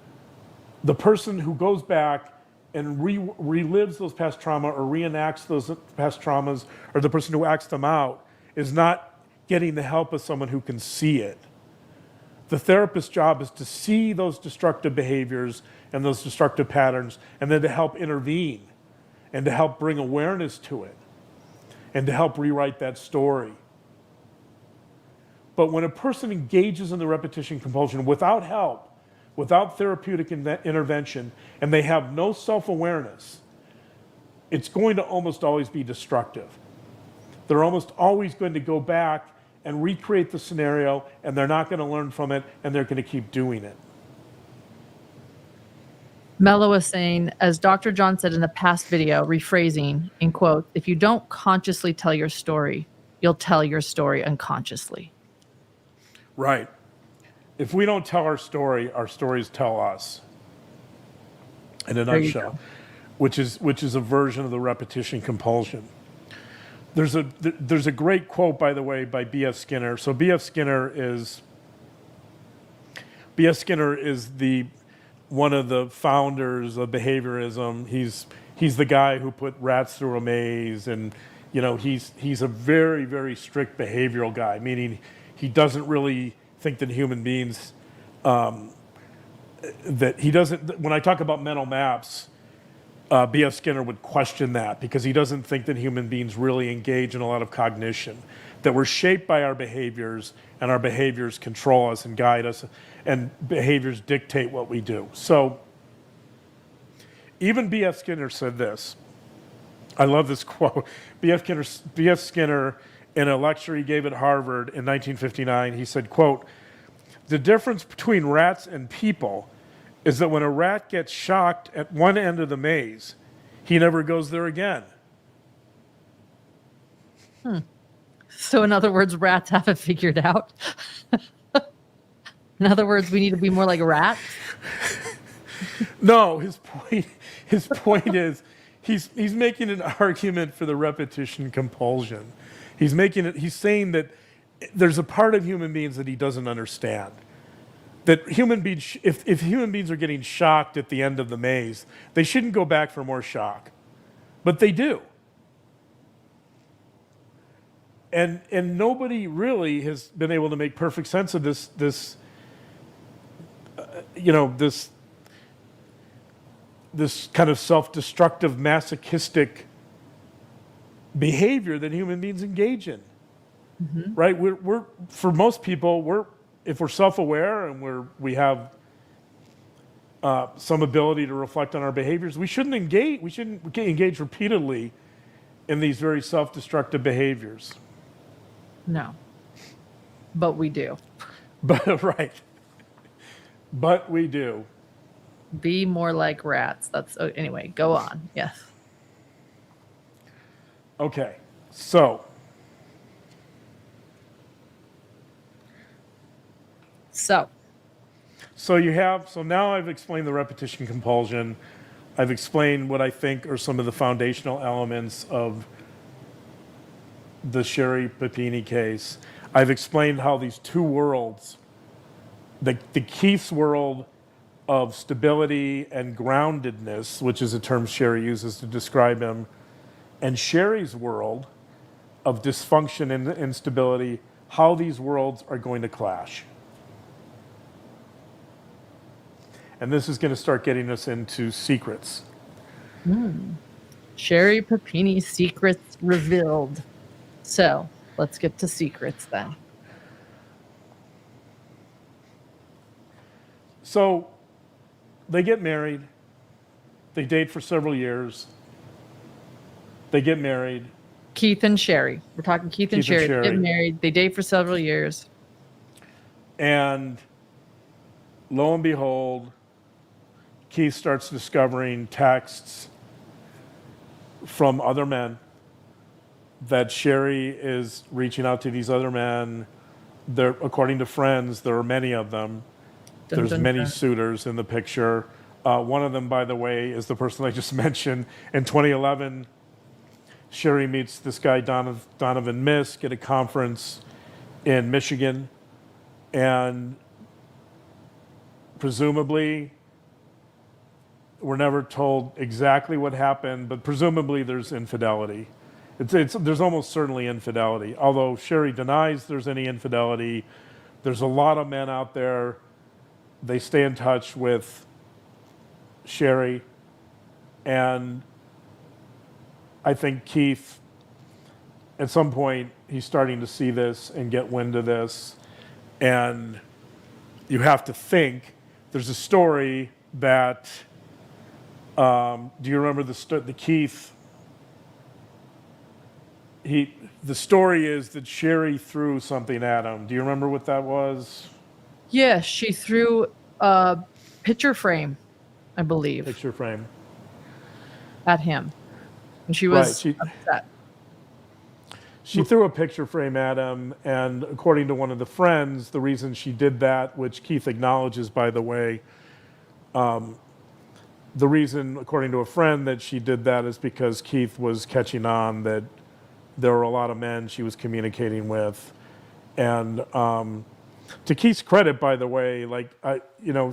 the person who goes back and relives those past trauma or reenacts those past traumas, or the person who acts them out, is not getting the help of someone who can see it. The therapist's job is to see those destructive behaviors and those destructive patterns, and then to help intervene and to help bring awareness to it and to help rewrite that story. But when a person engages in the repetition compulsion without help, without therapeutic intervention, and they have no self-awareness, it's going to almost always be destructive. They're almost always going to go back and recreate the scenario, and they're not going to learn from it, and they're going to keep doing it. Mello was saying, as Dr. John said in the past video, rephrasing, in quote, if you don't consciously tell your story, you'll tell your story unconsciously. Right. If we don't tell our stories tell us. In a nutshell, which is a version of the repetition compulsion. There's a great quote, by the way, by B.F. Skinner. So B.F. Skinner is one of the founders of behaviorism. He's the guy who put rats through a maze, and he's a very, very strict behavioral guy, meaning he doesn't really think that human beings, that he doesn't, when I talk about mental maps, B.F. Skinner would question that, because he doesn't think that human beings really engage in a lot of cognition, that we're shaped by our behaviors, and our behaviors control us and guide us, and behaviors dictate what we do. So even B.F. Skinner said this. I love this quote. B.F. Skinner, in a lecture he gave at Harvard in 1959, he said, quote, the difference between rats and people is that when a rat gets shocked at one end of the maze, he never goes there again. So in other words, rats have it figured out. In other words, we need to be more like rats. No, his point is he's making an argument for the repetition compulsion. He's saying that there's a part of human beings that he doesn't understand. That human beings, if human beings are getting shocked at the end of the maze, they shouldn't go back for more shock. But they do. And nobody really has been able to make perfect sense of this kind of self-destructive, masochistic behavior that human beings engage in. Mm-hmm. Right? We're for most people, if we're self-aware and we have some ability to reflect on our behaviors, we shouldn't engage repeatedly in these very self-destructive behaviors. No. But we do. Right. But we do. Be more like rats. Anyway, go on. Yes. Okay. So now I've explained the repetition compulsion. I've explained what I think are some of the foundational elements of the Sherri Papini case. I've explained how these two worlds, the Keith's world of stability and groundedness, which is a term Sherri uses to describe him, and Sherri's world of dysfunction and instability, how these worlds are going to clash. And this is going to start getting us into secrets. Sherri Papini's secrets revealed. So let's get to secrets then. So they get married. They date for several years. They get married. Keith and Sherri. We're talking Keith and Sherri. They get married. They date for several years. And lo and behold, Keith starts discovering texts from other men that Sherri is reaching out to these other men. There, according to friends, there are many of them. Dun, There's dun, many dun. suitors in the picture. One of them, by the way, is the person I just mentioned. In 2011, Sherri meets this guy, Donovan Misk, at a conference in Michigan. And presumably, we're never told exactly what happened, but presumably there's infidelity. There's almost certainly infidelity. Although Sherri denies there's any infidelity, there's a lot of men out there. They stay in touch with Sherri, and I think Keith, at some point, he's starting to see this and get wind of this. And you have to think, there's a story that, do you remember the Keith? The story is that Sherri threw something at him. Do you remember what that was? Yeah, she threw a picture frame, I believe, Picture frame. at him. And she Right. was upset. She threw a picture frame at him, and according to one of the friends, the reason she did that, which Keith acknowledges, by the way, the reason, according to a friend, that she did that is because Keith was catching on that there were a lot of men she was communicating with. And to Keith's credit, by the way,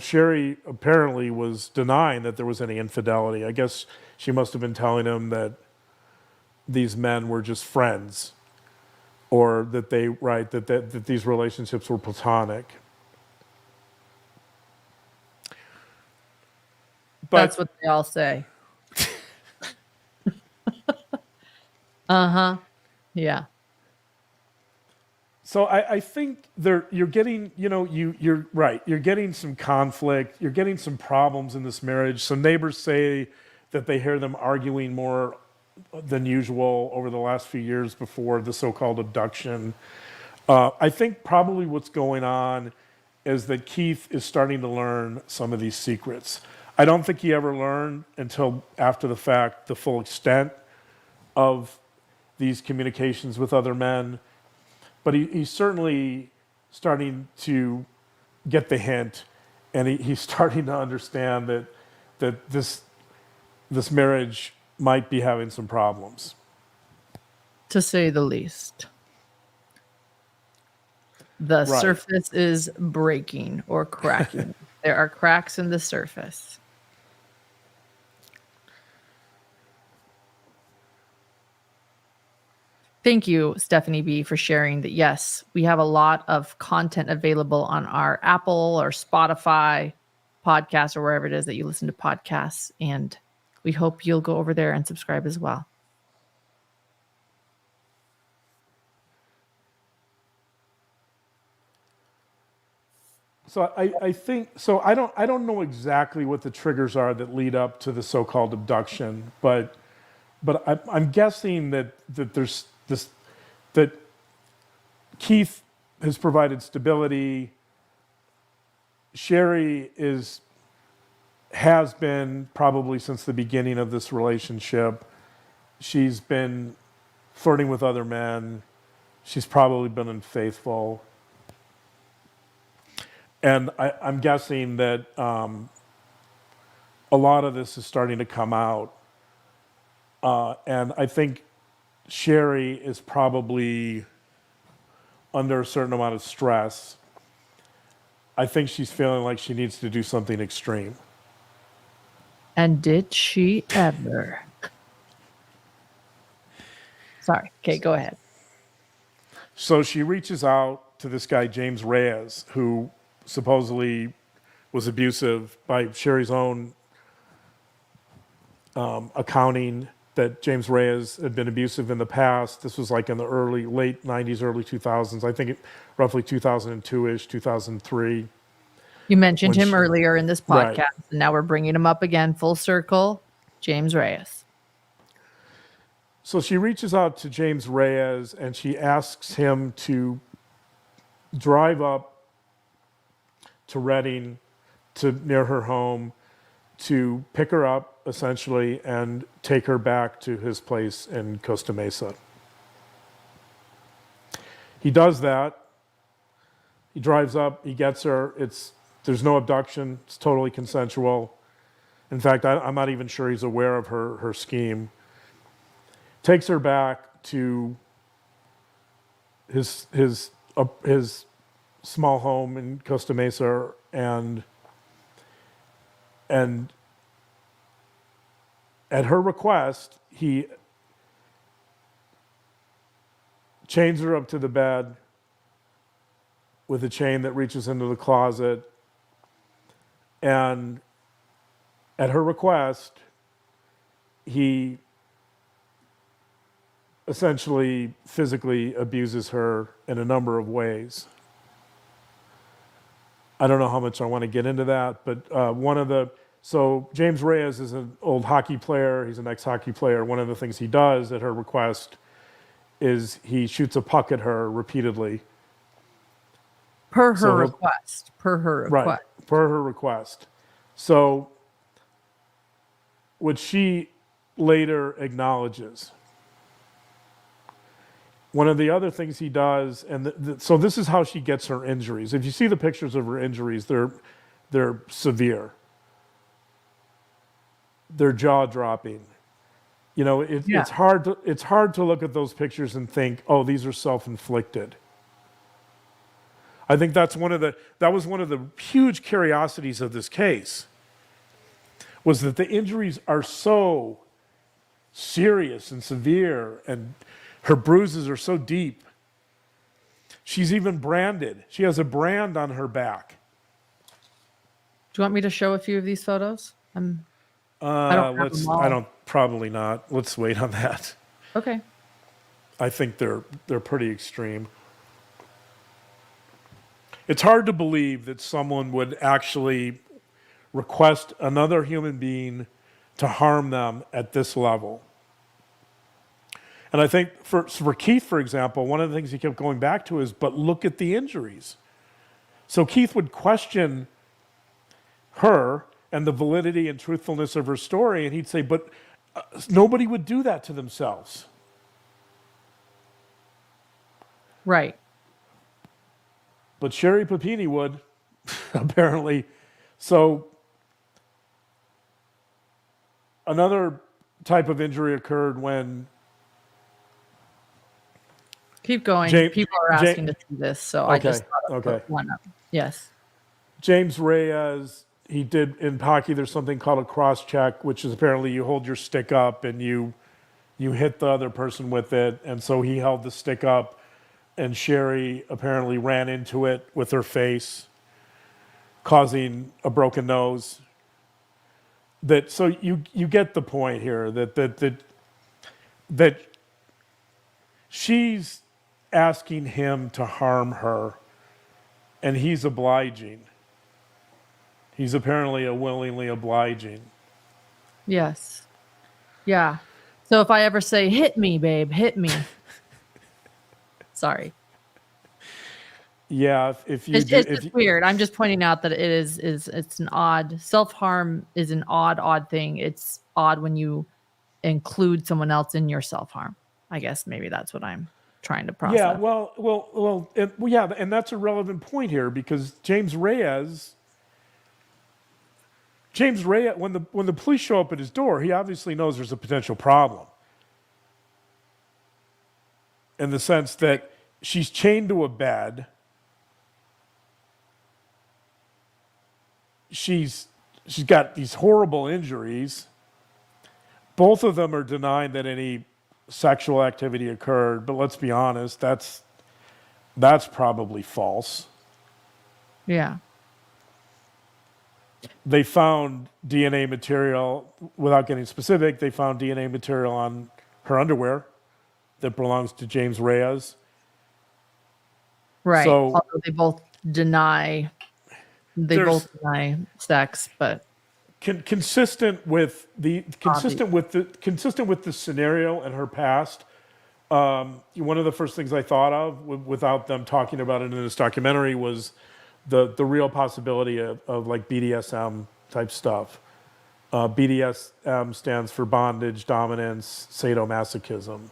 Sherri apparently was denying that there was any infidelity. I guess she must have been telling him that these men were just friends, or that that these relationships were platonic. But That's what they all say. Uh-huh. Yeah. so I think you're getting, you're right. You're getting some conflict. You're getting some problems in this marriage. Some neighbors say that they hear them arguing more than usual over the last few years before the so-called abduction. I think probably what's going on is that Keith is starting to learn some of these secrets. I don't think he ever learned until after the fact the full extent of these communications with other men, but he's certainly starting to get the hint, and he's starting to understand that this marriage might be having some problems. To say the least. The Right. surface is breaking or cracking. There are cracks in the surface. Thank you, Stephanie B, for sharing that. Yes, we have a lot of content available on our Apple or Spotify podcast, or wherever it is that you listen to podcasts. And we hope you'll go over there and subscribe as well. So I think so. I don't know exactly what the triggers are that lead up to the so-called abduction, but I'm guessing that there's this, that Keith has provided stability. Sherri has been, probably since the beginning of this relationship, she's been flirting with other men. She's probably been unfaithful. And I'm guessing that a lot of this is starting to come out. And I think Sherri is probably under a certain amount of stress. I think she's feeling like she needs to do something extreme. And did she ever? Sorry. Okay, go ahead. So she reaches out to this guy, James Reyes, who supposedly was abusive by Sherri's own accounting, that James Reyes had been abusive in the past. This was like in the late 90s, early 2000s. I think roughly 2002-ish, 2003. You mentioned him earlier in this podcast, Right. and now we're bringing him up again, full circle. James Reyes. So she reaches out to James Reyes and she asks him to drive up to Reading, to near her home, to pick her up essentially and take her back to his place in Costa Mesa. He does that. He drives up, he gets her. There's no abduction, it's totally consensual. In fact, I'm not even sure he's aware of her scheme. Takes her back to his small home in Costa Mesa, and at her request, he chains her up to the bed with a chain that reaches into the closet. And at her request, he essentially physically abuses her in a number of ways. I don't know how much I want to get into that, but so James Reyes is an old hockey player. He's an ex-hockey player. One of the things he does at her request is he shoots a puck at her repeatedly. Per her request. Right, per her request. So, which she later acknowledges. One of the other things he does, and so this is how she gets her injuries. If you see the pictures of her injuries, they're severe. They're jaw-dropping. You know, it's hard to look at those pictures and think, oh, these are self-inflicted. I think that was one of the huge curiosities of this case, was that the injuries are so serious and severe, and her bruises are so deep. She's even branded. She has a brand on her back. Do you want me to show a few of these photos? I don't probably not. Let's wait on that. Okay. I think they're pretty extreme. It's hard to believe that someone would actually request another human being to harm them at this level. And I think for Keith, for example, one of the things he kept going back to is, but look at the injuries. So Keith would question her and the validity and truthfulness of her story, and he'd say, but nobody would do that to themselves. Right. But Sherri Papini would, apparently. So another type of injury occurred when... Keep going. People are asking to see this, so I just thought I'd put one up. Yes. James Reyes, he did in hockey, there's something called a cross check, which is apparently you hold your stick up and you hit the other person with it. And so he held the stick up, and Sherri apparently ran into it with her face, causing a broken nose. So you get the point here that she's asking him to harm her, and he's obliging. He's apparently a willingly obliging. Yes. Yeah. So if I ever say, hit me, babe, hit me. Sorry. Yeah, if you it's weird. I'm just pointing out that it's an odd, self-harm is an odd thing. It's odd when you include someone else in your self-harm. I guess maybe that's what I'm trying to process. Yeah, and that's a relevant point here, because James Reyes, when the police show up at his door, he obviously knows there's a potential problem. In the sense that she's chained to a bed. She's got these horrible injuries. Both of them are denying that any sexual activity occurred, but let's be honest, that's probably false. Yeah. They found DNA material, without getting specific, they found DNA material on her underwear that belongs to James Reyes. Right. So, although they both deny sex, but consistent with the scenario and her past. One of the first things I thought of, without them talking about it in this documentary, was the real possibility of like BDSM type stuff. BDSM stands for bondage, dominance, sadomasochism.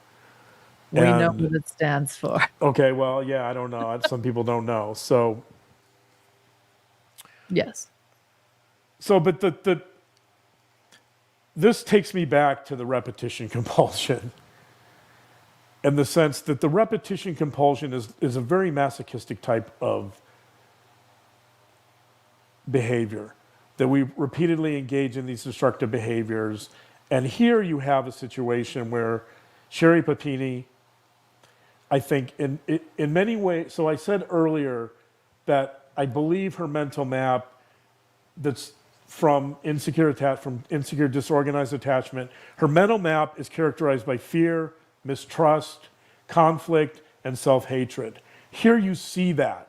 We know And what it stands for. okay, well, yeah, I don't know. Some people don't know. So, Yes. but this takes me back to the repetition compulsion, in the sense that the repetition compulsion is a very masochistic type of behavior, that we repeatedly engage in these destructive behaviors. And here you have a situation where Sherri Papini, I think in many ways, so I said earlier that I believe her mental map that's from insecure disorganized attachment, her mental map is characterized by fear, mistrust, conflict, and self-hatred. Here you see that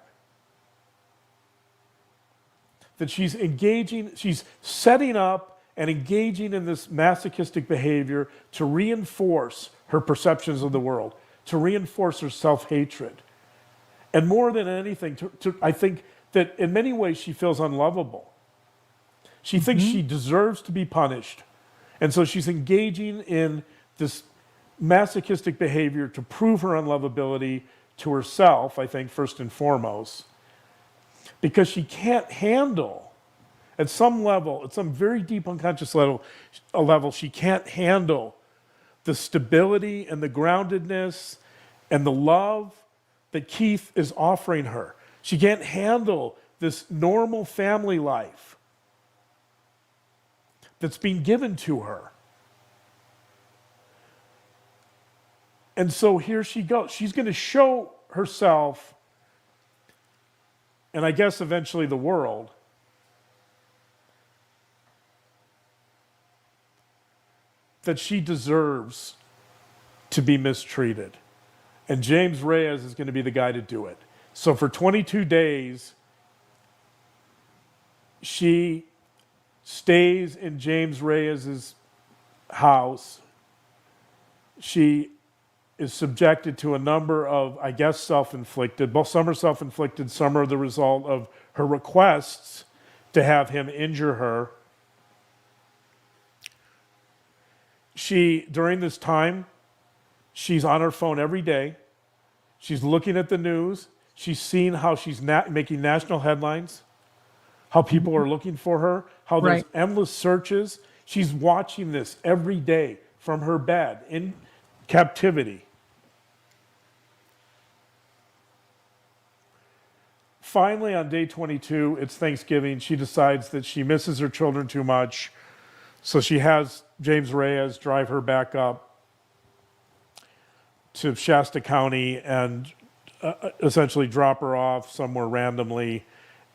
she's engaging, she's setting up and engaging in this masochistic behavior to reinforce her perceptions of the world, to reinforce her self-hatred. And more than anything, I think that in many ways she feels unlovable. She thinks she deserves to be punished. And so she's engaging in this masochistic behavior to prove her unlovability to herself, I think, first and foremost, because she can't handle, at some level, at some very deep unconscious level, she can't handle the stability and the groundedness and the love that Keith is offering her. She can't handle this normal family life that's being given to her. And so here she goes. She's going to show herself, and I guess eventually the world, that she deserves to be mistreated. And James Reyes is going to be the guy to do it. So for 22 days, she stays in James Reyes's house. She is subjected to a number of, I guess, self-inflicted, both some are self-inflicted, some are the result of her requests to have him injure her. During this time, she's on her phone every day. She's looking at the news. She's seeing how she's making national headlines, how people are looking for her, how there's endless searches. She's watching this every day from her bed in captivity. Finally, on day 22, it's Thanksgiving. She decides that she misses her children too much. So she has James Reyes drive her back up to Shasta County and essentially drop her off somewhere randomly.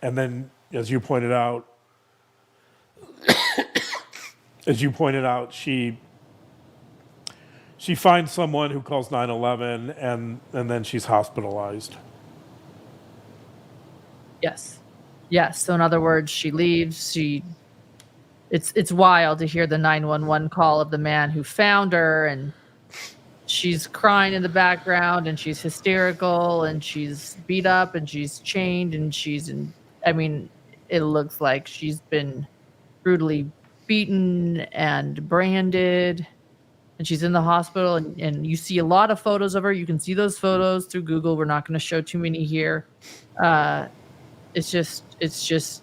And then, as you pointed out, she finds someone who calls 911, and then she's hospitalized. Yes. Yes. So in other words, she leaves. It's wild to hear the 911 call of the man who found her, and she's crying in the background, and she's hysterical, and she's beat up, and she's chained, and it looks like she's been brutally beaten and branded, and she's in the hospital, and you see a lot of photos of her. You can see those photos through Google. We're not going to show too many here. It's just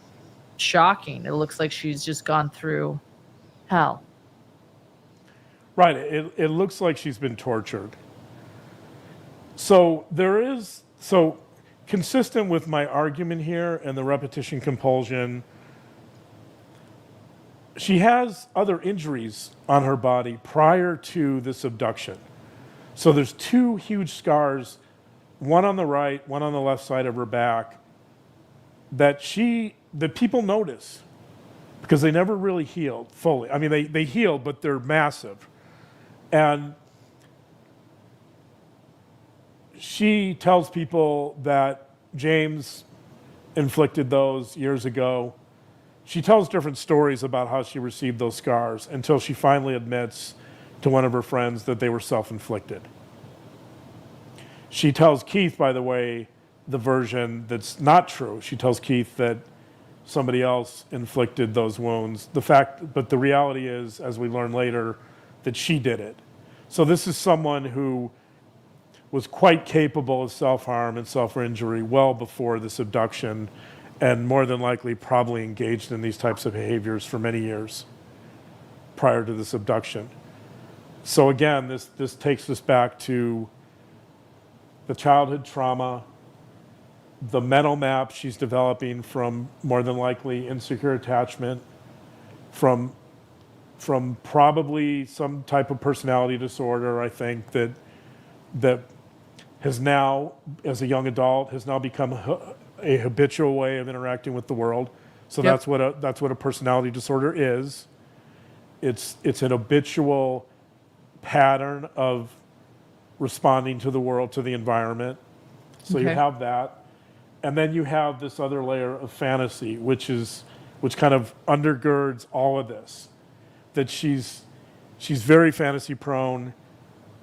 shocking. It looks like she's just gone through hell. Right. It looks like she's been tortured. So consistent with my argument here and the repetition compulsion, she has other injuries on her body prior to this abduction. So there's two huge scars, one on the right, one on the left side of her back, that people notice because they never really healed fully. I mean, they healed, but they're massive. And she tells people that James inflicted those years ago. She tells different stories about how she received those scars until she finally admits to one of her friends that they were self-inflicted. She tells Keith, by the way, the version that's not true. She tells Keith that somebody else inflicted those wounds. But the reality is, as we learn later, that she did it. So this is someone who was quite capable of self-harm and self-injury well before this abduction, and more than likely probably engaged in these types of behaviors for many years prior to this abduction. So again, this takes us back to the childhood trauma, the mental map she's developing from more than likely insecure attachment, from probably some type of personality disorder, I think, that has now, as a young adult, has now become a habitual way of interacting with the world. So Yep. that's what a personality disorder is. It's an habitual pattern of responding to the world, to the environment. So you Okay. have that. And then you have this other layer of fantasy, which kind of undergirds all of this. That she's very fantasy prone,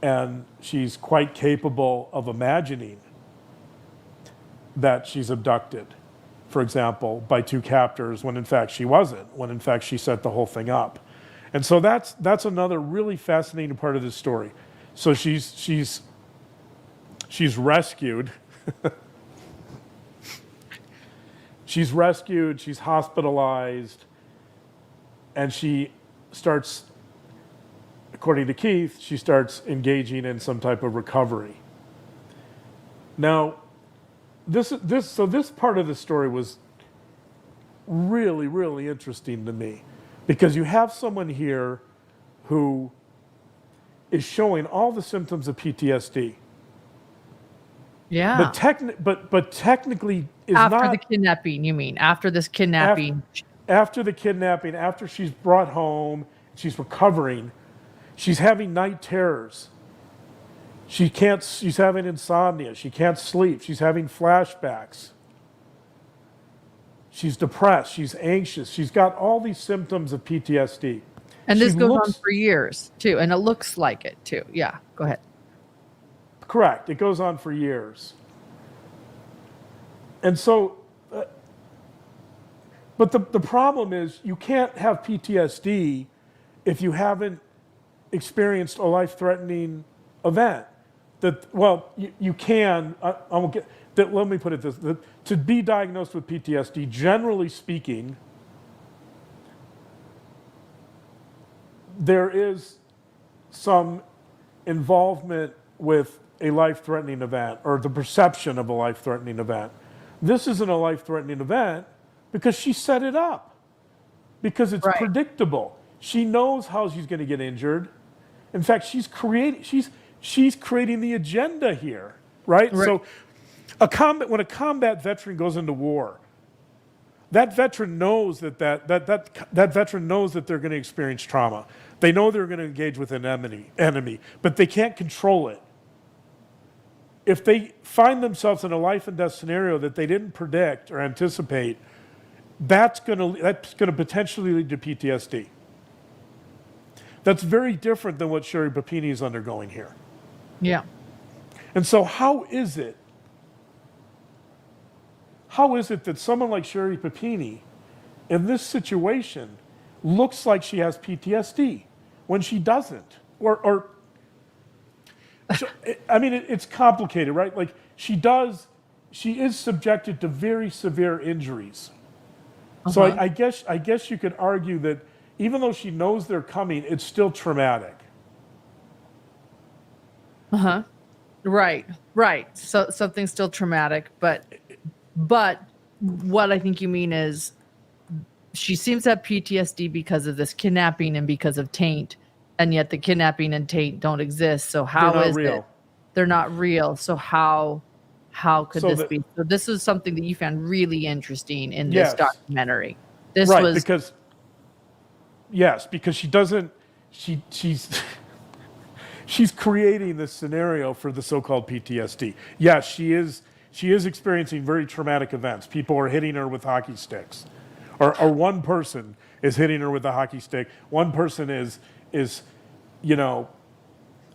and she's quite capable of imagining that she's abducted, for example, by two captors when in fact she wasn't, when in fact she set the whole thing up. And so that's another really fascinating part of this story. So she's rescued. She's rescued, she's hospitalized, and she starts, according to Keith, she starts engaging in some type of recovery. Now, this part of the story was really, really interesting to me, because you have someone here who is showing all the symptoms of PTSD. Yeah. But technically is After not the kidnapping, you mean? After this kidnapping. after the kidnapping, after she's brought home, she's recovering, she's having night terrors. She's having insomnia. She can't sleep. She's having flashbacks. She's depressed. She's anxious. She's got all these symptoms of PTSD. And this She goes on looks- for years, too. And it looks like it, too. Yeah, go ahead. Correct. It goes on for years. And so, but the problem is you can't have PTSD if you haven't experienced a life-threatening event. You can. I won't get that. Let me put it this: to be diagnosed with PTSD, generally speaking, there is some involvement with a life-threatening event or the perception of a life-threatening event. This isn't a life-threatening event because she set it up, because it's Right. predictable. She knows how she's going to get injured. In fact, she's creating the agenda here, right? Right. So when a combat veteran goes into war, that veteran knows that veteran knows that they're going to experience trauma. They know they're going to engage with an enemy, but they can't control it. If they find themselves in a life and death scenario that they didn't predict or anticipate, that's going to potentially lead to PTSD. That's very different than what Sherri Papini is undergoing here. Yeah. And so how is it that someone like Sherri Papini in this situation looks like she has PTSD when she doesn't? It's complicated, right? Like she is subjected to very severe injuries. So I guess you could argue that even though she knows they're coming, it's still traumatic. Uh-huh. Right. So something's still traumatic, but what I think you mean is she seems to have PTSD because of this kidnapping and because of taint, and yet the kidnapping and taint don't exist. So how They're not is real. it? They're not real. So how could this be? So this is something that you found really interesting in this Yes. documentary. This Right, was because she's creating this scenario for the so-called PTSD. Yes, she is experiencing very traumatic events. People are hitting her with hockey sticks, or one person is hitting her with a hockey stick. One person is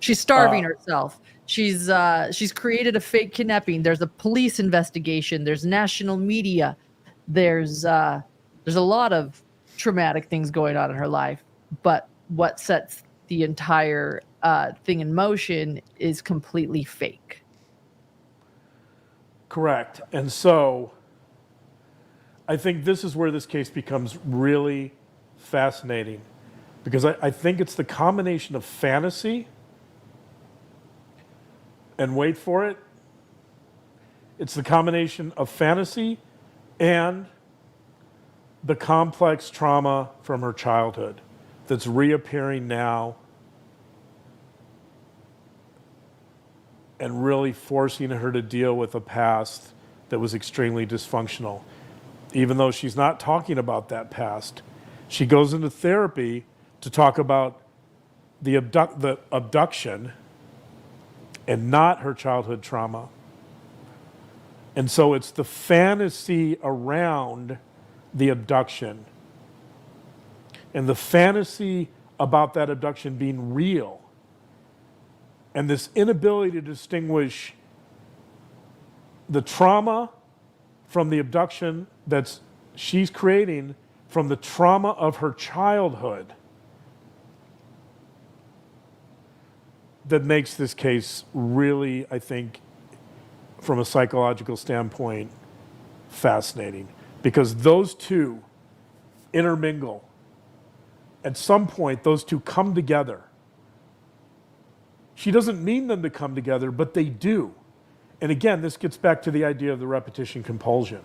She's starving herself. She's created a fake kidnapping. There's a police investigation. There's national media. There's a lot of traumatic things going on in her life. But what sets the entire thing in motion is completely fake. Correct. And so I think this is where this case becomes really fascinating, because I think it's the combination of fantasy and, wait for it, it's the combination of fantasy and the complex trauma from her childhood that's reappearing now and really forcing her to deal with a past that was extremely dysfunctional. Even though she's not talking about that past, she goes into therapy to talk about the abduction and not her childhood trauma. And so it's the fantasy around the abduction and the fantasy about that abduction being real, and this inability to distinguish the trauma from the abduction that she's creating from the trauma of her childhood, that makes this case really, I think, from a psychological standpoint, fascinating. Because those two intermingle. At some point, those two come together. She doesn't mean them to come together, but they do. And again, this gets back to the idea of the repetition compulsion.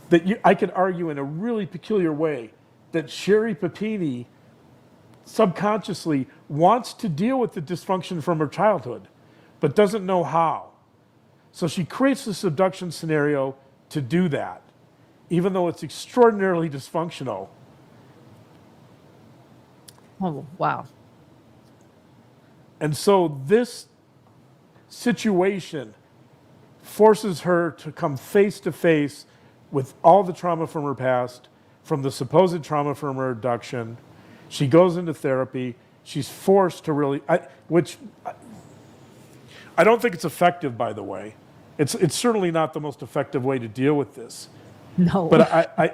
That I could argue in a really peculiar way that Sherri Papini subconsciously wants to deal with the dysfunction from her childhood, but doesn't know how. So she creates this abduction scenario to do that, even though it's extraordinarily dysfunctional. Oh, wow. And so this situation forces her to come face to face with all the trauma from her past, from the supposed trauma from her abduction. She goes into therapy. She's forced to really, which I don't think it's effective, by the way. It's certainly not the most effective way to deal with this. No. But I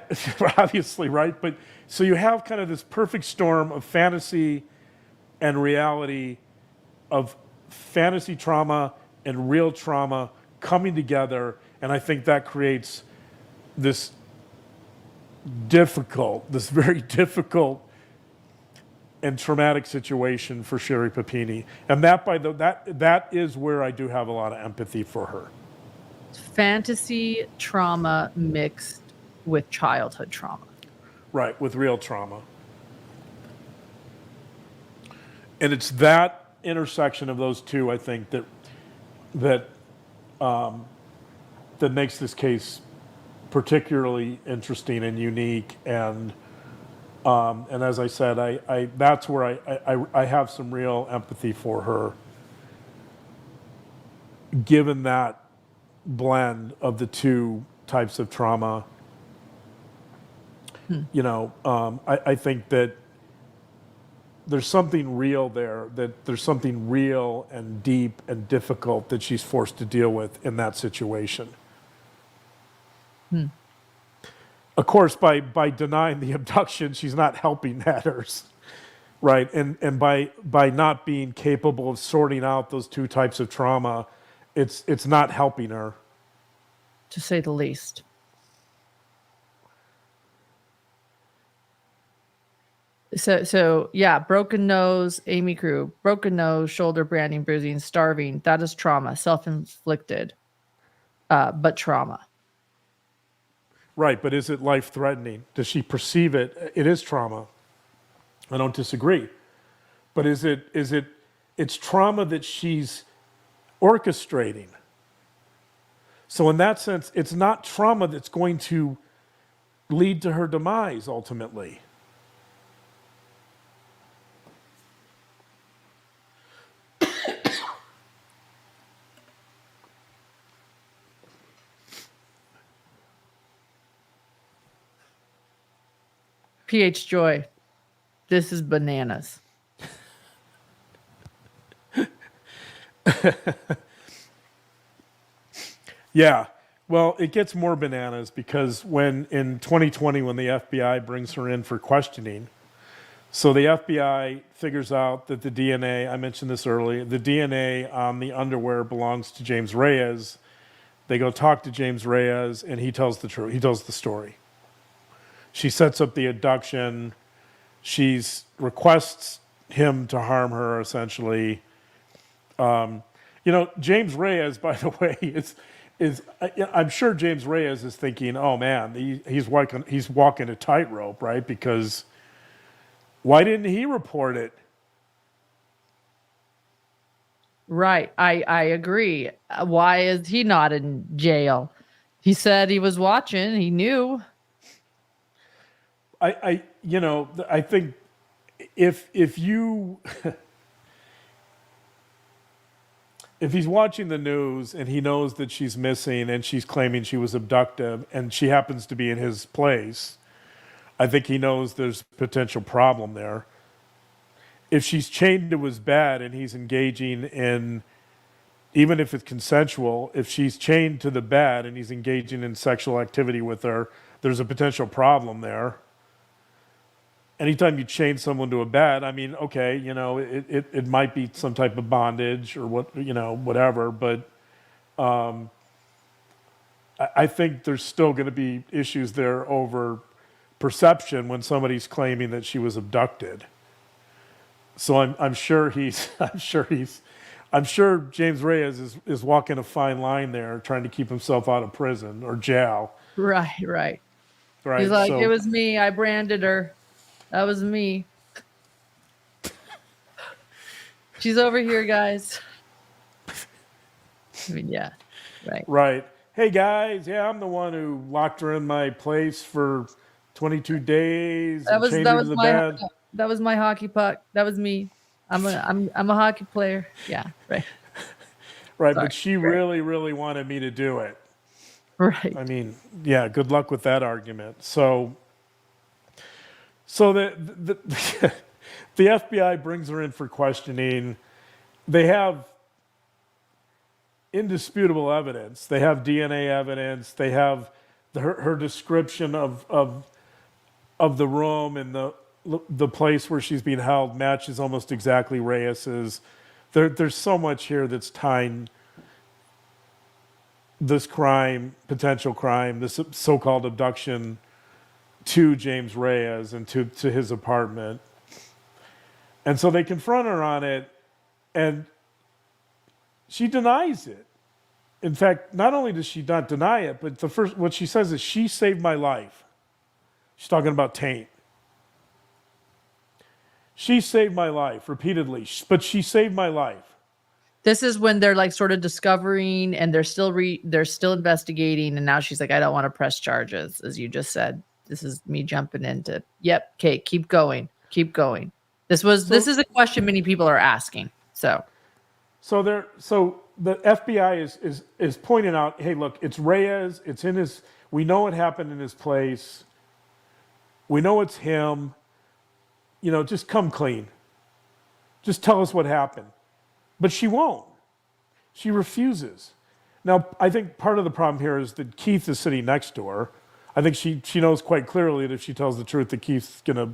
obviously, right? But so you have kind of this perfect storm of fantasy and reality, of fantasy trauma and real trauma coming together. And I think that creates this very difficult and traumatic situation for Sherri Papini. And that is where I do have a lot of empathy for her. Fantasy trauma mixed with childhood trauma. Right, with real trauma. And it's that intersection of those two, I think, that makes this case particularly interesting and unique. And as I said, I that's where I have some real empathy for her, given that blend of the two types of trauma. You know, I think that there's something real there, that there's something real and deep and difficult that she's forced to deal with in that situation. Of course, by denying the abduction, she's not helping matters, right? And by not being capable of sorting out those two types of trauma, it's not helping her. To say the least. So yeah, broken nose, Amy Crew, broken nose, shoulder branding, bruising, starving. That is trauma, self-inflicted, but trauma. Right, but is it life-threatening? Does she perceive it? It is trauma. I don't disagree. But it's trauma that she's orchestrating. So in that sense, it's not trauma that's going to lead to her demise ultimately. PH Joy, this is bananas. Yeah. Well, it gets more bananas because when in 2020, when the FBI brings her in for questioning, so the FBI figures out that the DNA, I mentioned this earlier, the DNA on the underwear belongs to James Reyes. They go talk to James Reyes, and he tells the truth. He tells the story. She sets up the abduction. She requests him to harm her, essentially. James Reyes, by the way, I'm sure James Reyes is thinking, oh man, he's walking a tightrope, right? Because why didn't he report it? Right. I agree. Why is he not in jail? He said he was watching. He knew. I think if you if he's watching the news and he knows that she's missing and she's claiming she was abducted and she happens to be in his place, I think he knows there's a potential problem there. If she's chained to his bed and he's engaging in, even if it's consensual, if she's chained to the bed and he's engaging in sexual activity with her, there's a potential problem there. Anytime you chain someone to a bed, I mean, okay, it might be some type of bondage or whatever, but I think there's still going to be issues there over perception when somebody's claiming that she was abducted. So I'm sure James Reyes is walking a fine line there, trying to keep himself out of prison or jail. Right. Right. He's like, it was me. I branded her. That was me. She's over here, guys. I mean, yeah. Right. Right. Hey guys, yeah, I'm the one who locked her in my place for 22 days and chained her to the bed. That was my hockey puck. That was me. I'm a hockey player. Yeah, right. Right, sorry, but she really, really wanted me to do it. Right. I mean, yeah, good luck with that argument. So the the FBI brings her in for questioning. They have indisputable evidence. They have DNA evidence. They have her description of the room and the place where she's being held matches almost exactly Reyes's. There's so much here that's tying this crime, potential crime, this so-called abduction, to James Reyes and to his apartment. And so they confront her on it, and she denies it. In fact, not only does she not deny it, but what she says is, she saved my life. She's talking about taint. She saved my life repeatedly, but she saved my life. This is when they're like sort of discovering, and they're still investigating, and now she's like, I don't want to press charges, as you just said. This is me jumping into, yep, okay, keep going. This is a question many people are asking. So the FBI is pointing out, hey, look, it's Reyes, it's in his, we know it happened in his place. We know it's him. Just come clean. Just tell us what happened. But she won't. She refuses. Now, I think part of the problem here is that Keith is sitting next to her. I think she knows quite clearly that if she tells the truth, that Keith's going to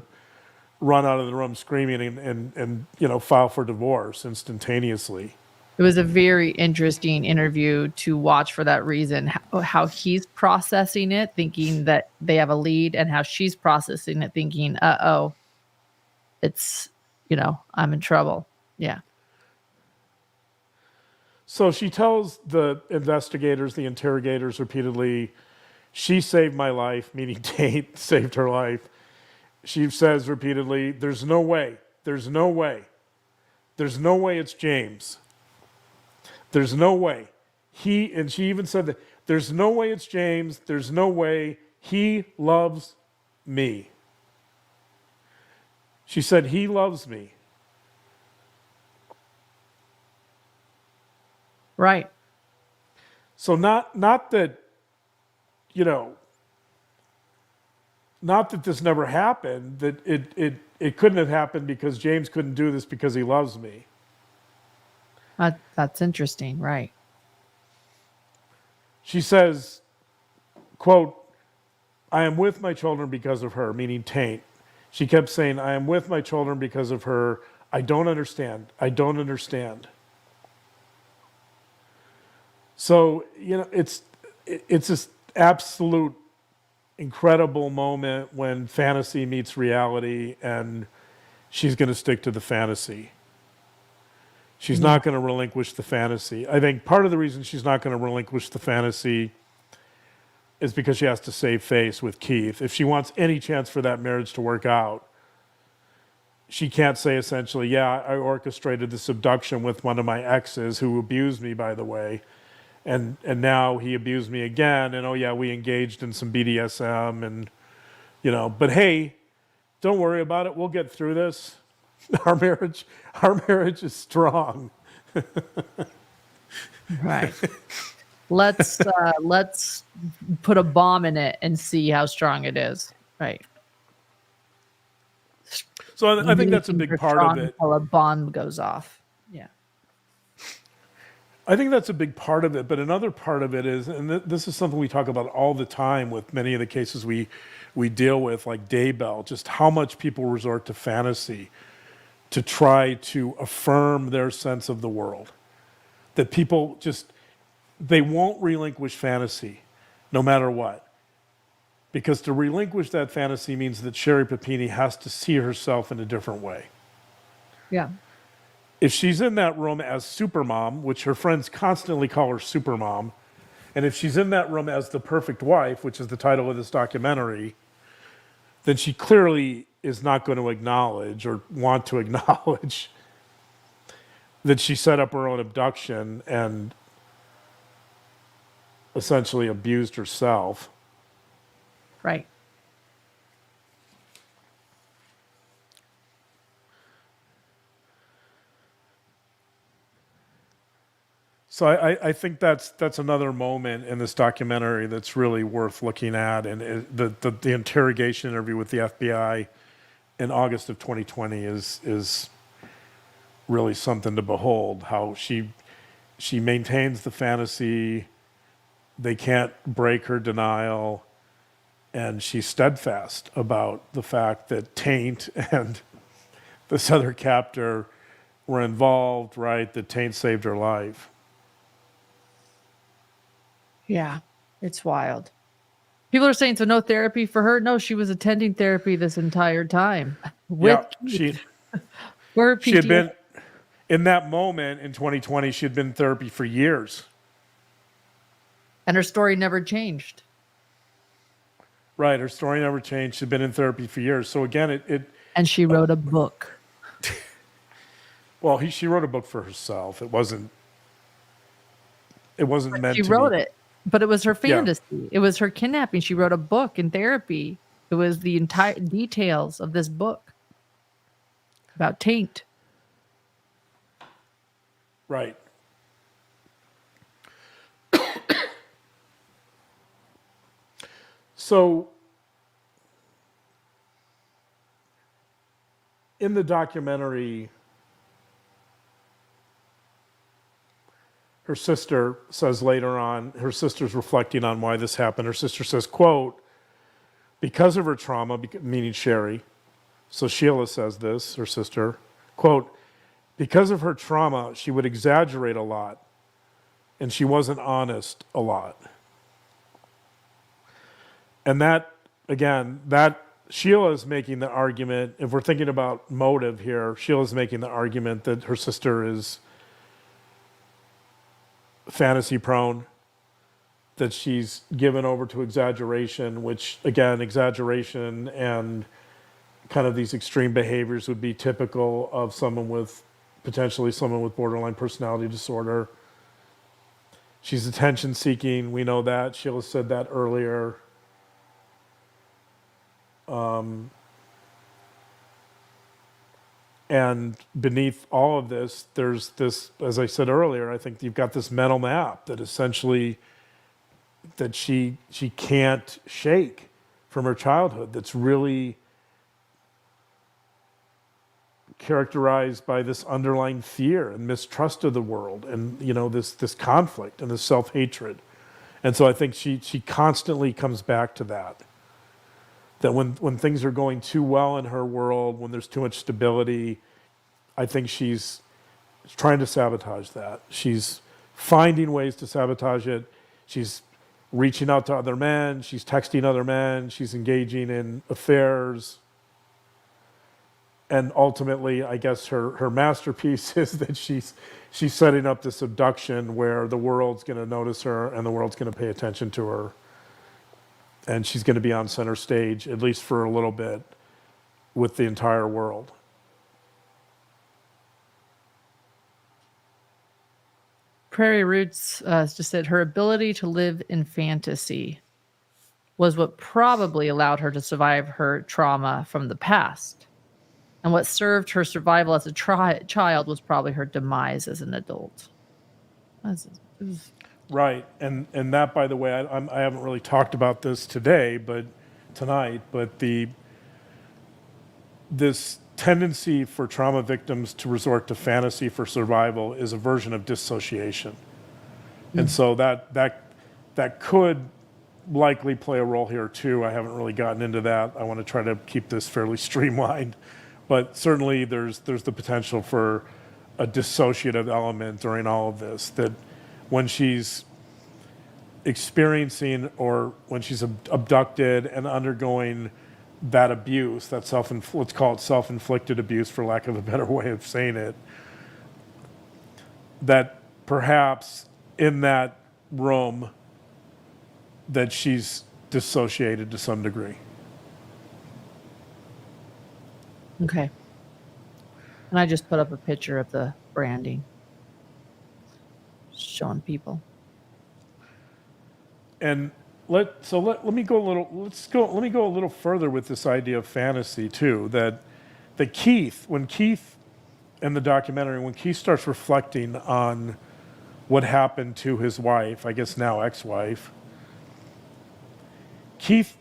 run out of the room screaming and file for divorce instantaneously. It was a very interesting interview to watch for that reason, how he's processing it, thinking that they have a lead, and how she's processing it, thinking, it's, I'm in trouble. Yeah. So she tells the investigators, the interrogators repeatedly, she saved my life, meaning Tate saved her life. She says repeatedly, there's no way it's James. There's no way. And she even said that, there's no way it's James. There's no way. He loves me. She said, he loves me. Right. So not that, not that this never happened, that it couldn't have happened because James couldn't do this because he loves me. That's interesting, right? She says, quote, I am with my children because of her, meaning Taint. She kept saying, I am with my children because of her. I don't understand. I don't understand. So, it's this absolute incredible moment when fantasy meets reality, and she's going to stick to the fantasy. She's Yeah. not going to relinquish the fantasy. I think part of the reason she's not going to relinquish the fantasy is because she has to save face with Keith. If she wants any chance for that marriage to work out, she can't say essentially, yeah, I orchestrated this abduction with one of my exes who abused me, by the way. And now he abused me again. And oh yeah, we engaged in some BDSM and, but hey, don't worry about it. We'll get through this. Our marriage is strong. Right. Let's put a bomb in it and see how strong it is. Right. So I think Many that's a things big are part of strong it. until a bomb goes off. Yeah. I think that's a big part of it. But another part of it is, and this is something we talk about all the time with many of the cases we deal with, like Daybell, just how much people resort to fantasy to try to affirm their sense of the world. That people just, they won't relinquish fantasy no matter what. Because to relinquish that fantasy means that Sherri Papini has to see herself in a different way. Yeah. If she's in that room as Supermom, which her friends constantly call her Supermom, and if she's in that room as the perfect wife, which is the title of this documentary, then she clearly is not going to acknowledge or want to acknowledge that she set up her own abduction and essentially abused herself. Right. So I think that's another moment in this documentary that's really worth looking at, and the interrogation interview with the FBI in August of 2020 is really something to behold. How she maintains the fantasy, they can't break her denial, and she's steadfast about the fact that Taint and this other captor were involved. Right, that Taint saved her life. Yeah. It's wild. People are saying so no therapy for her. No, she was attending therapy this entire time with Yeah, Keith for her she had PTSD. been in that moment in 2020. She had been in therapy for years. And her story never changed. Right, her story never changed. She'd been in therapy for years. So again, And she wrote a book. she wrote a book for herself. It wasn't meant She to be. wrote it, but it was her Yeah, fantasy. It was her kidnapping. She wrote a book in therapy. It was the entire details of this book about Taint. right. So in the documentary, her sister says later on, her sister's reflecting on why this happened. Her sister says, quote, because of her trauma, meaning Sherri, so Sheila says this, her sister, quote, because of her trauma, she would exaggerate a lot, and she wasn't honest a lot. And that, again, that Sheila is making the argument, if we're thinking about motive here, Sheila's making the argument that her sister is fantasy prone, that she's given over to exaggeration, which, again, exaggeration and kind of these extreme behaviors would be typical of potentially someone with borderline personality disorder. She's attention seeking. We know that. Sheila said that earlier. And beneath all of this, there's this, as I said earlier, I think you've got this mental map that essentially that she can't shake from her childhood, that's really characterized by this underlying fear and mistrust of the world, and this conflict and this self-hatred. And so I think she constantly comes back to that when things are going too well in her world, when there's too much stability, I think she's trying to sabotage that. She's finding ways to sabotage it. She's reaching out to other men, she's texting other men, she's engaging in affairs. And ultimately, I guess her masterpiece is that she's setting up this abduction where the world's going to notice her and the world's going to pay attention to her. And she's going to be on center stage, at least for a little bit, with the entire world. Prairie Roots just said her ability to live in fantasy was what probably allowed her to survive her trauma from the past. And what served her survival as a child was probably her demise as an adult. Right, and that, by the way, I haven't really talked about this tonight, but this tendency for trauma victims to resort to fantasy for survival is a version of dissociation, and so that could likely play a role here too. I haven't really gotten into that. I want to try to keep this fairly streamlined, but certainly there's the potential for a dissociative element during all of this, that when she's experiencing or when she's abducted and undergoing that abuse, that let's call it self-inflicted abuse for lack of a better way of saying it, that perhaps in that room that she's dissociated to some degree. Okay. And I just put up a picture of the branding, showing people. And let me go a little further with this idea of fantasy too. That when Keith in the documentary, when Keith starts reflecting on what happened to his wife, I guess now ex-wife, Keith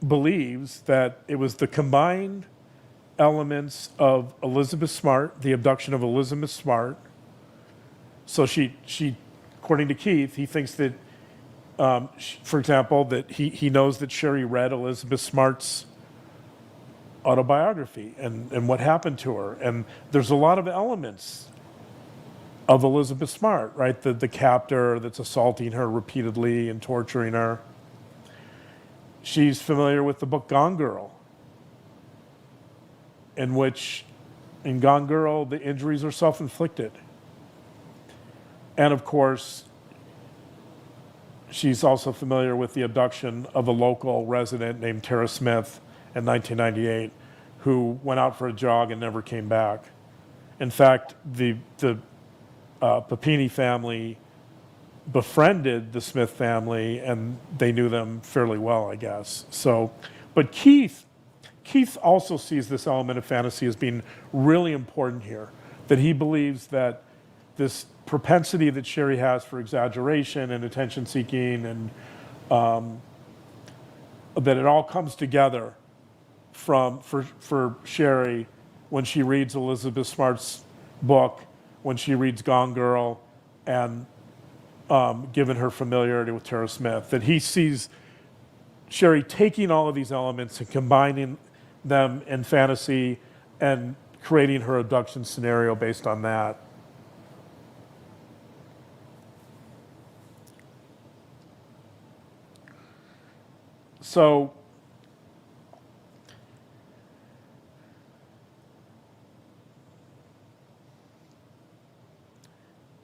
believes that it was the combined elements of Elizabeth Smart, the abduction of Elizabeth Smart. So she according to Keith, he thinks that, for example, that he knows that Sherri read Elizabeth Smart's autobiography and what happened to her. And there's a lot of elements of Elizabeth Smart, right? The captor that's assaulting her repeatedly and torturing her. She's familiar with the book Gone Girl, in which, in Gone Girl, the injuries are self-inflicted. And of course, she's also familiar with the abduction of a local resident named Tara Smith in 1998, who went out for a jog and never came back. In fact, the Papini family befriended the Smith family, and they knew them fairly well, I guess. So, but Keith also sees this element of fantasy as being really important here, that he believes that this propensity that Sherri has for exaggeration and attention seeking, and that it all comes together for Sherri when she reads Elizabeth Smart's book, when she reads Gone Girl, and given her familiarity with Tara Smith, that he sees Sherri taking all of these elements and combining them in fantasy and creating her abduction scenario based on that. So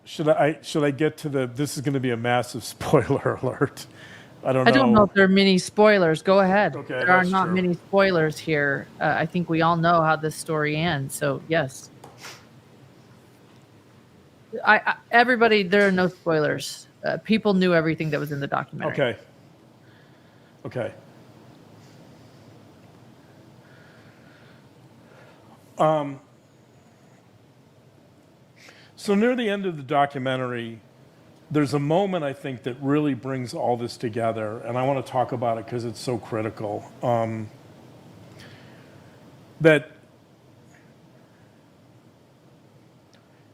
should I get to this is going to be a massive spoiler alert. I don't know if there are many spoilers. Go ahead. Okay, there are that's not true. many spoilers here. I think we all know how this story ends. So yes, everybody, there are no spoilers. People knew everything that was in the documentary. Okay. So near the end of the documentary, there's a moment, I think, that really brings all this together, and I want to talk about it because it's so critical. That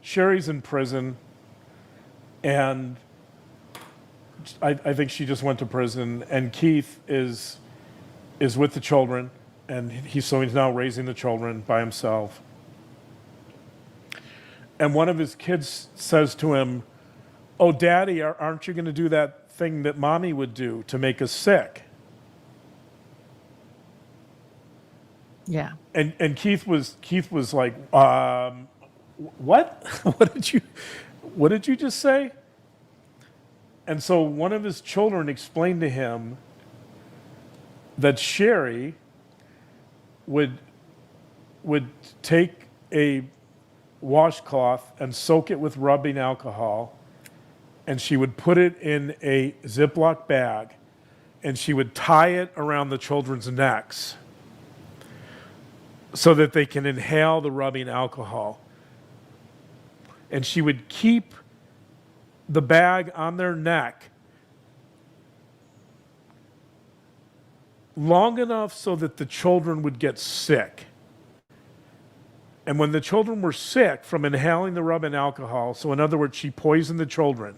Sherri's in prison, and I think she just went to prison, and Keith is with the children, and he's now raising the children by himself. And one of his kids says to him, "Oh, Daddy, aren't you going to do that thing that Mommy would do to make us sick?" Yeah. And Keith was like, "What? What did you just say?" And so one of his children explained to him that Sherri would take a washcloth and soak it with rubbing alcohol, and she would put it in a Ziploc bag, and she would tie it around the children's necks so that they can inhale the rubbing alcohol. And she would keep the bag on their neck long enough so that the children would get sick. And when the children were sick from inhaling the rubbing alcohol, so in other words, she poisoned the children.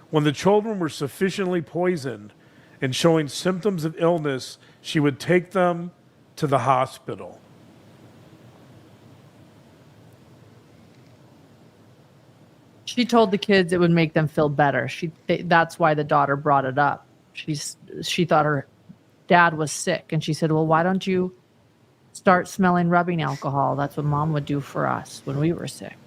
When the children were sufficiently poisoned and showing symptoms of illness, she would take them to the hospital. She told the kids it would make them feel better. That's why the daughter brought it up. She thought her dad was sick, and she said, "Well, why don't you start smelling rubbing alcohol? That's what Mom would do for us when we were sick."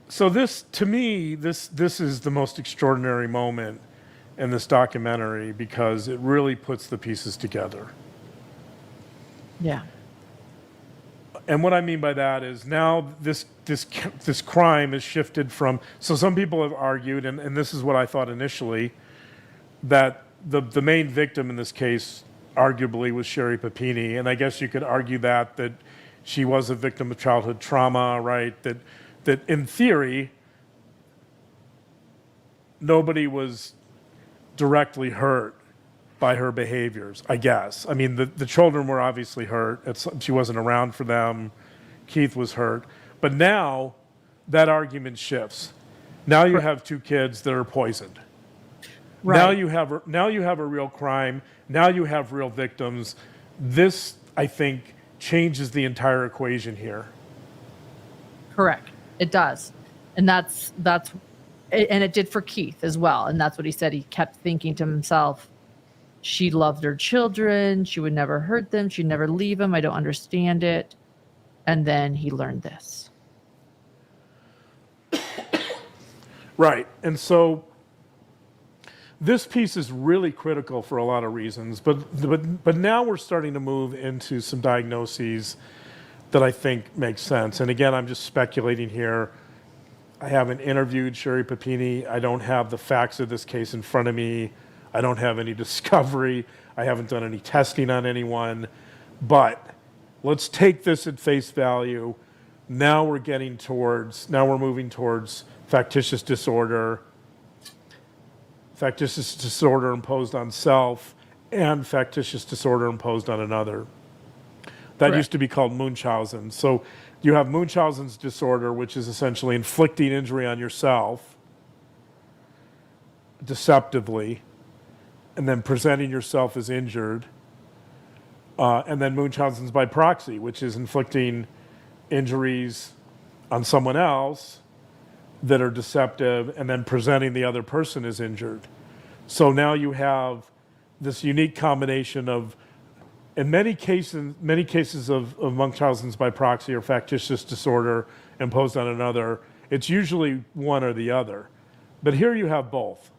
So to me, this is the most extraordinary moment in this documentary because it really puts the pieces together. Yeah. And what I mean by that is now this crime is shifted from, so some people have argued, and this is what I thought initially, that the main victim in this case arguably was Sherri Papini, and I guess you could argue that she was a victim of childhood trauma, right? That in theory, nobody was directly hurt by her behaviors, I guess. I mean, the children were obviously hurt. She wasn't around for them. Keith was hurt. But now that argument shifts. Now you have two kids that are poisoned. Right. Now you have a real crime. Now you have real victims. This, I think, changes the entire equation here. Correct. It does. And that's and it did for Keith as well. And that's what he said. He kept thinking to himself, she loved her children. She would never hurt them. She'd never leave them. I don't understand it. And then he learned this. Right. And so this piece is really critical for a lot of reasons. But now we're starting to move into some diagnoses that I think make sense. And again, I'm just speculating here. I haven't interviewed Sherri Papini. I don't have the facts of this case in front of me. I don't have any discovery. I haven't done any testing on anyone. But let's take this at face value. Now we're moving towards factitious disorder imposed on self, and factitious disorder imposed on another. That Correct. Used to be called Munchausen. So you have Munchausen's disorder, which is essentially inflicting injury on yourself deceptively, and then presenting yourself as injured. And then Munchausen's by proxy, which is inflicting injuries on someone else that are deceptive and then presenting the other person as injured. So now you have this unique combination of, in many cases of Munchausen's by proxy or factitious disorder imposed on another, it's usually one or the other. But here you have both.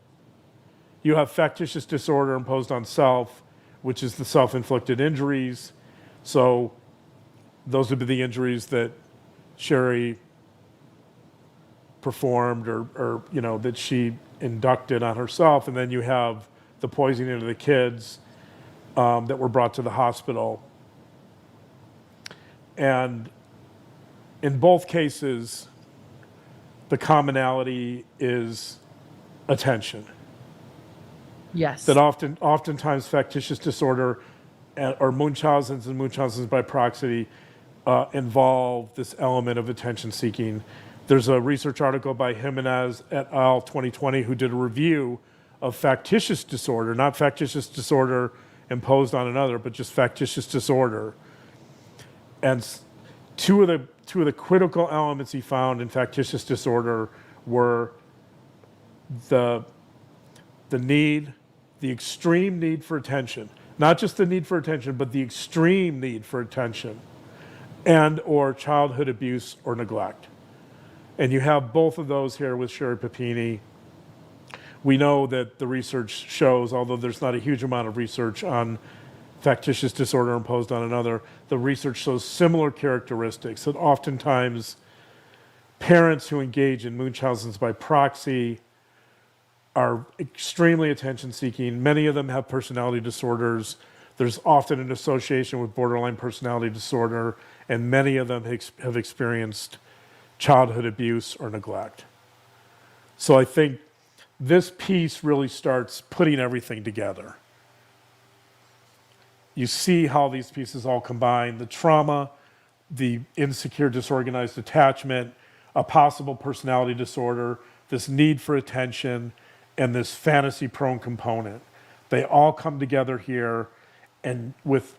You have factitious disorder imposed on self, which is the self-inflicted injuries. So those would be the injuries that Sherri performed or that she inducted on herself. And then you have the poisoning of the kids that were brought to the hospital. And in both cases, the commonality is attention. Yes. That oftentimes factitious disorder or Munchausen's and Munchausen's by proxy involve this element of attention seeking. There's a research article by Jimenez et al. 2020 who did a review of factitious disorder, not factitious disorder imposed on another, but just factitious disorder. And two of the critical elements he found in factitious disorder were the extreme need for attention, not just the need for attention, but the extreme need for attention, and or childhood abuse or neglect. And you have both of those here with Sherri Papini. We know that the research shows, although there's not a huge amount of research on factitious disorder imposed on another, the research shows similar characteristics, that oftentimes parents who engage in Munchausen's by proxy are extremely attention-seeking. Many of them have personality disorders. There's often an association with borderline personality disorder, and many of them have experienced childhood abuse or neglect. So I think this piece really starts putting everything together. You see how these pieces all combine: the trauma, the insecure, disorganized attachment, a possible personality disorder, this need for attention, and this fantasy-prone component. They all come together here, and with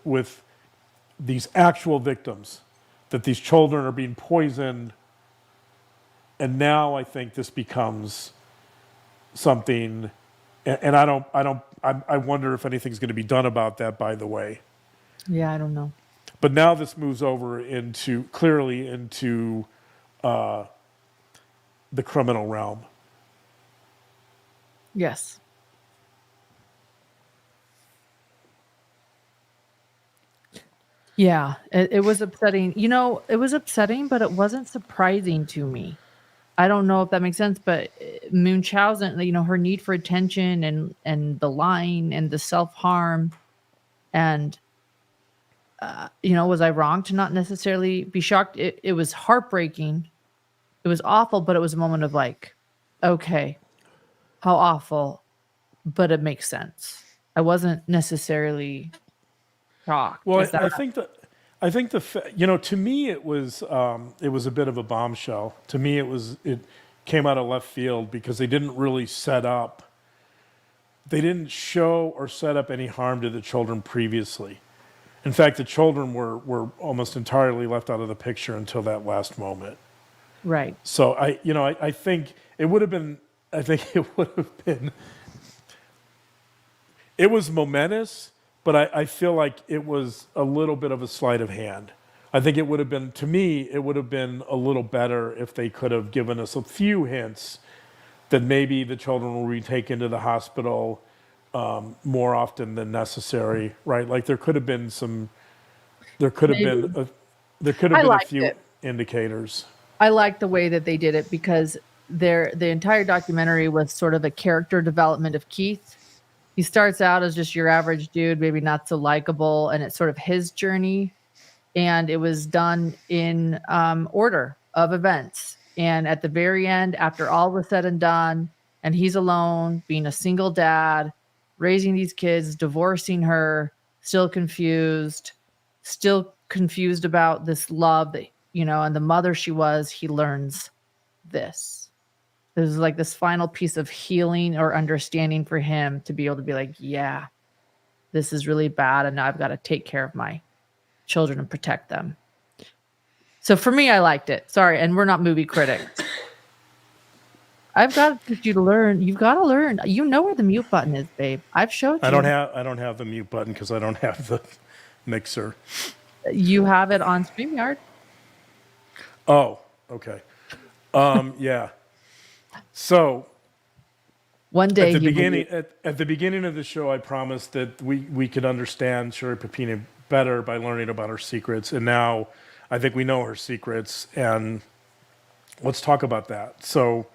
these actual victims, that these children are being poisoned, and now I think this becomes something, and I wonder if anything's going to be done about that, by the way. Yeah, I don't know. But now this moves over clearly into the criminal realm. Yes. Yeah, it was upsetting. It was upsetting, but it wasn't surprising to me. I don't know if that makes sense, but Munchausen, her need for attention and the lying and the self-harm, and was I wrong to not necessarily be shocked? It was heartbreaking. It was awful, but it was a moment of like, okay, how awful, but it makes sense. I wasn't necessarily shocked. Well, I think to me it was a bit of a bombshell. To me, it came out of left field because they didn't really they didn't show or set up any harm to the children previously. In fact, the children were almost entirely left out of the picture until that last moment. Right. So I think it would have been. It was momentous, but I feel like it was a little bit of a sleight of hand. I think it would have been, to me, it would have been a little better if they could have given us a few hints that maybe the children will be taken to the hospital more often than necessary, right? Like there could have been a few indicators. I like the way that they did it because the entire documentary was sort of a character development of Keith. He starts out as just your average dude, maybe not so likable, and it's sort of his journey. And it was done in order of events. And at the very end, after all was said and done, and he's alone, being a single dad, raising these kids, divorcing her, still confused about this love that, and the mother she was, he learns this. There's like this final piece of healing or understanding for him to be able to be like, yeah, this is really bad, and now I've got to take care of my children and protect them. So for me, I liked it. Sorry, and we're not movie critics. I've got you to learn. You've got to learn. You know where the mute button is, babe. I've showed you. I don't have the mute button because I don't have the mixer. You have it on StreamYard. Oh, okay. Yeah. So one day at the beginning of the show, I promised that we could understand Sherri Papini better by learning about her secrets, and now I think we know her secrets, and let's talk about that. So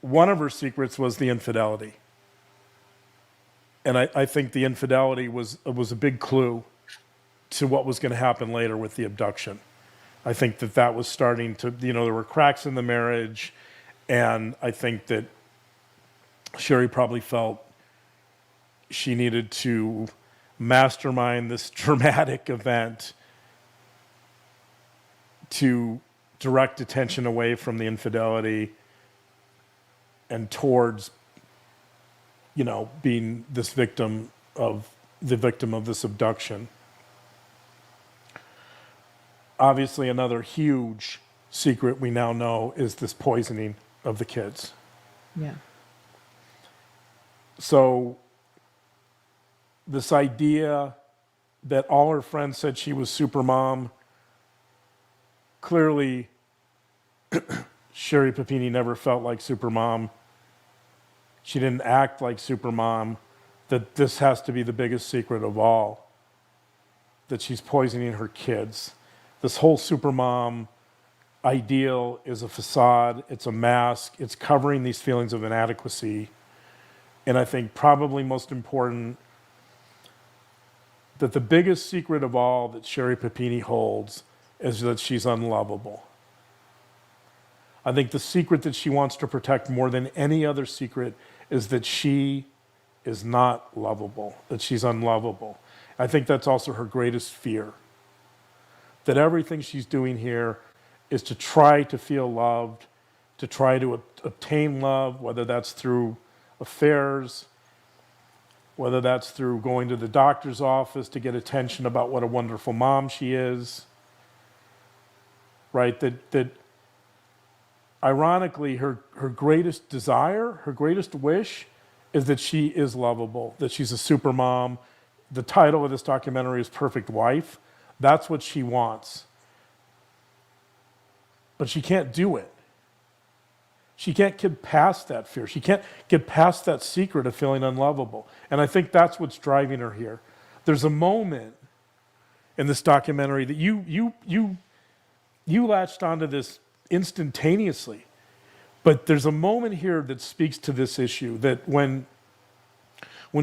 one of her secrets was the infidelity, and I think the infidelity was a big clue to what was going to happen later with the abduction. I think that was starting to, there were cracks in the marriage, and I think that Sherri probably felt she needed to mastermind this dramatic event to direct attention away from the infidelity and towards, being the victim of this abduction. Obviously, another huge secret we now know is this poisoning of the kids. Yeah. So this idea that all her friends said she was super mom, clearly Sherri Papini never felt like super mom. She didn't act like super mom. That this has to be the biggest secret of all, that she's poisoning her kids. This whole super mom ideal is a facade, it's a mask, it's covering these feelings of inadequacy. And I think probably most important, that the biggest secret of all that Sherri Papini holds is that she's unlovable. I think the secret that she wants to protect more than any other secret is that she is not lovable, that she's unlovable. I think that's also her greatest fear. That everything she's doing here is to try to feel loved, to try to obtain love, whether that's through affairs, whether that's through going to the doctor's office to get attention about what a wonderful mom she is, right? That ironically, her greatest desire, her greatest wish is that she is lovable, that she's a super mom. The title of this documentary is Perfect Wife. That's what she wants. But she can't do it. She can't get past that fear. She can't get past that secret of feeling unlovable. And I think that's what's driving her here. There's a moment in this documentary that you latched onto this instantaneously. But there's a moment here that speaks to this issue, that when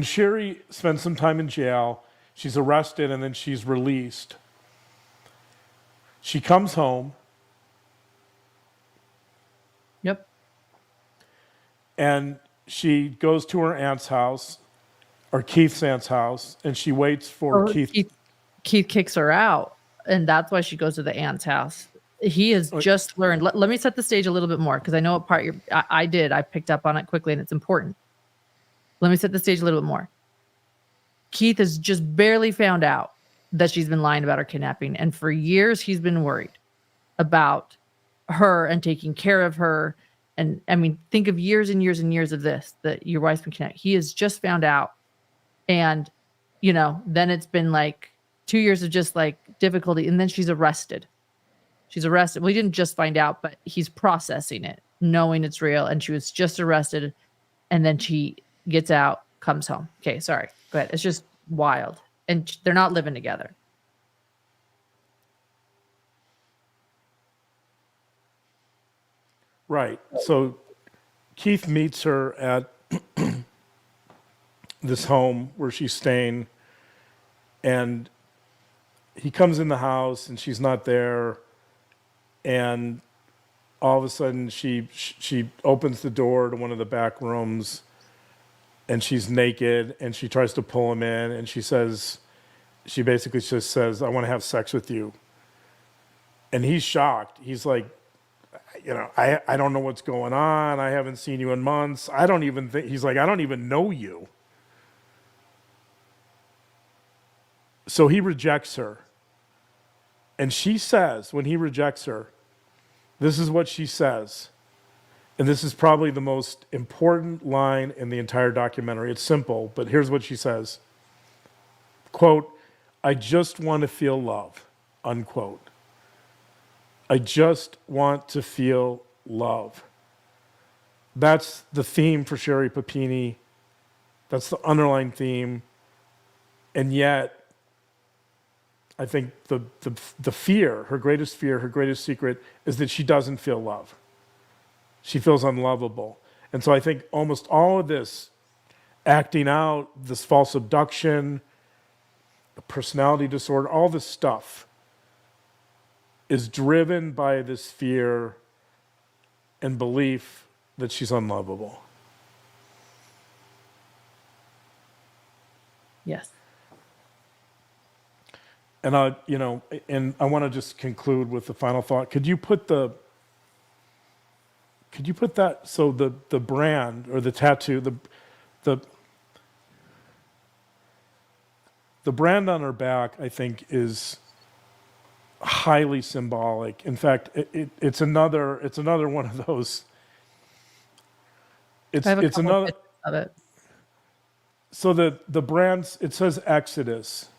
Sherri spends some time in jail, she's arrested and then she's released. She comes home. Yep. And she goes to her aunt's house, or Keith's aunt's house, and she waits for Keith. Keith kicks her out, and that's why she goes to the aunt's house. He has just learned. Let me set the stage a little bit more, because I know what part I did. I picked up on it quickly, and it's important. Let me set the stage a little bit more. Keith has just barely found out that she's been lying about her kidnapping, and for years he's been worried about her and taking care of her. And I mean, think of years and years and years of this, that your wife's been kidnapped. He has just found out. And, then it's been like 2 years of just like difficulty. And then she's arrested. Well, he didn't just find out, but he's processing it, knowing it's real. And she was just arrested. And then she gets out, comes home. Okay, sorry. Go ahead. It's just wild. And they're not living together. Right. So Keith meets her at this home where she's staying, and he comes in the house and she's not there, and all of a sudden she opens the door to one of the back rooms, and she's naked, and she tries to pull him in, and she basically just says, "I want to have sex with you." And he's shocked. He's like, I don't know what's going on. I haven't seen you in months. He's like, I don't even know you. So he rejects her. And she says, when he rejects her, this is what she says. And this is probably the most important line in the entire documentary. It's simple, but here's what she says. Quote, "I just want to feel love," unquote. I just want to feel love. That's the theme for Sherri Papini. That's the underlying theme. And yet, I think the fear, her greatest secret, is that she doesn't feel love. She feels unlovable. And so I think almost all of this, acting out, this false abduction, the personality disorder, all this stuff, is driven by this fear and belief that she's unlovable. Yes. And I want to just conclude with the final thought. Could you put that, so the brand or the tattoo, the brand on her back, I think, is highly symbolic. In fact, it's another one of those. I have a It's couple another. pictures of it. So the brands, it says Exodus,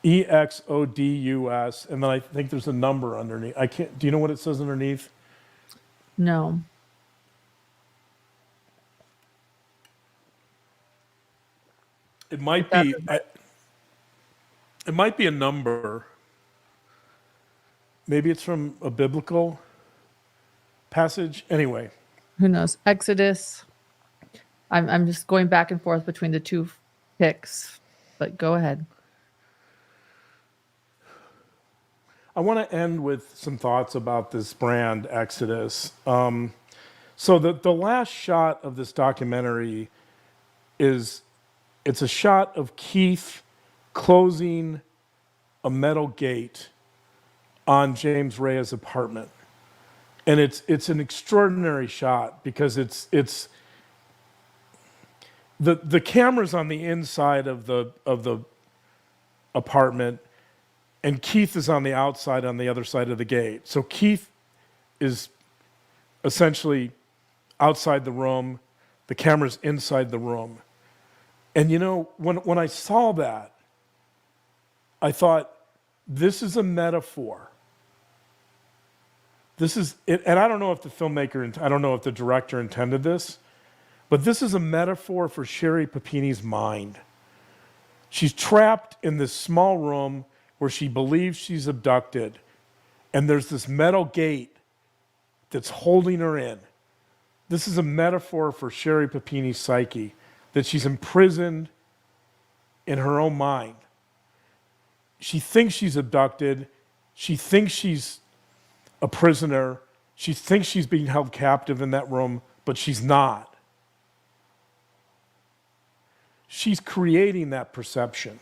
EXODUS, and then I think there's a number underneath. I can't. Do you know what it says underneath? No. It might That be. is it. It might be a number. Maybe it's from a biblical passage. Anyway, Who knows? Exodus. I'm just going back and forth between the two picks, but go ahead. I want to end with some thoughts about this brand, Exodus. So the last shot of this documentary it's a shot of Keith closing a metal gate on James Rhea's apartment. And it's an extraordinary shot because it's the camera's on the inside of the apartment, and Keith is on the outside on the other side of the gate. So Keith is essentially outside the room, the camera's inside the room. And when I saw that, I thought, this is a metaphor. This is it, and I don't know if the filmmaker, I don't know if the director intended this, but this is a metaphor for Sherri Papini's mind. She's trapped in this small room where she believes she's abducted, and there's this metal gate that's holding her in. This is a metaphor for Sherri Papini's psyche, that she's imprisoned in her own mind. She thinks she's abducted. She thinks she's a prisoner. She thinks she's being held captive in that room, but she's not. She's creating that perception.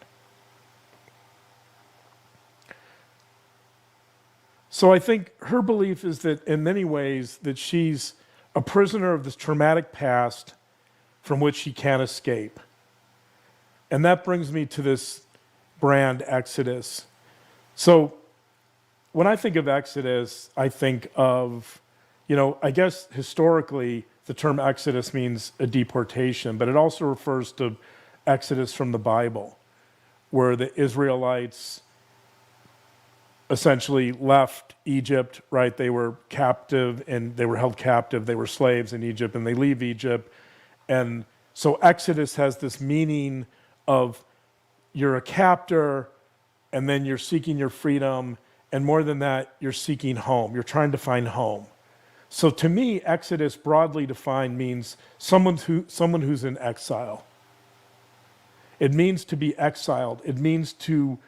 So I think her belief is that in many ways that she's a prisoner of this traumatic past from which she can't escape. And that brings me to this brand, Exodus. So when I think of Exodus, I think of, I guess historically the term Exodus means a deportation, but it also refers to Exodus from the Bible, where the Israelites essentially left Egypt, right? They were captive and they were held captive. They were slaves in Egypt and they leave Egypt. And so Exodus has this meaning of you're a captor and then you're seeking your freedom. And more than that, you're seeking home. You're trying to find home. So to me, Exodus broadly defined means someone who's in exile. It means to be exiled. It means to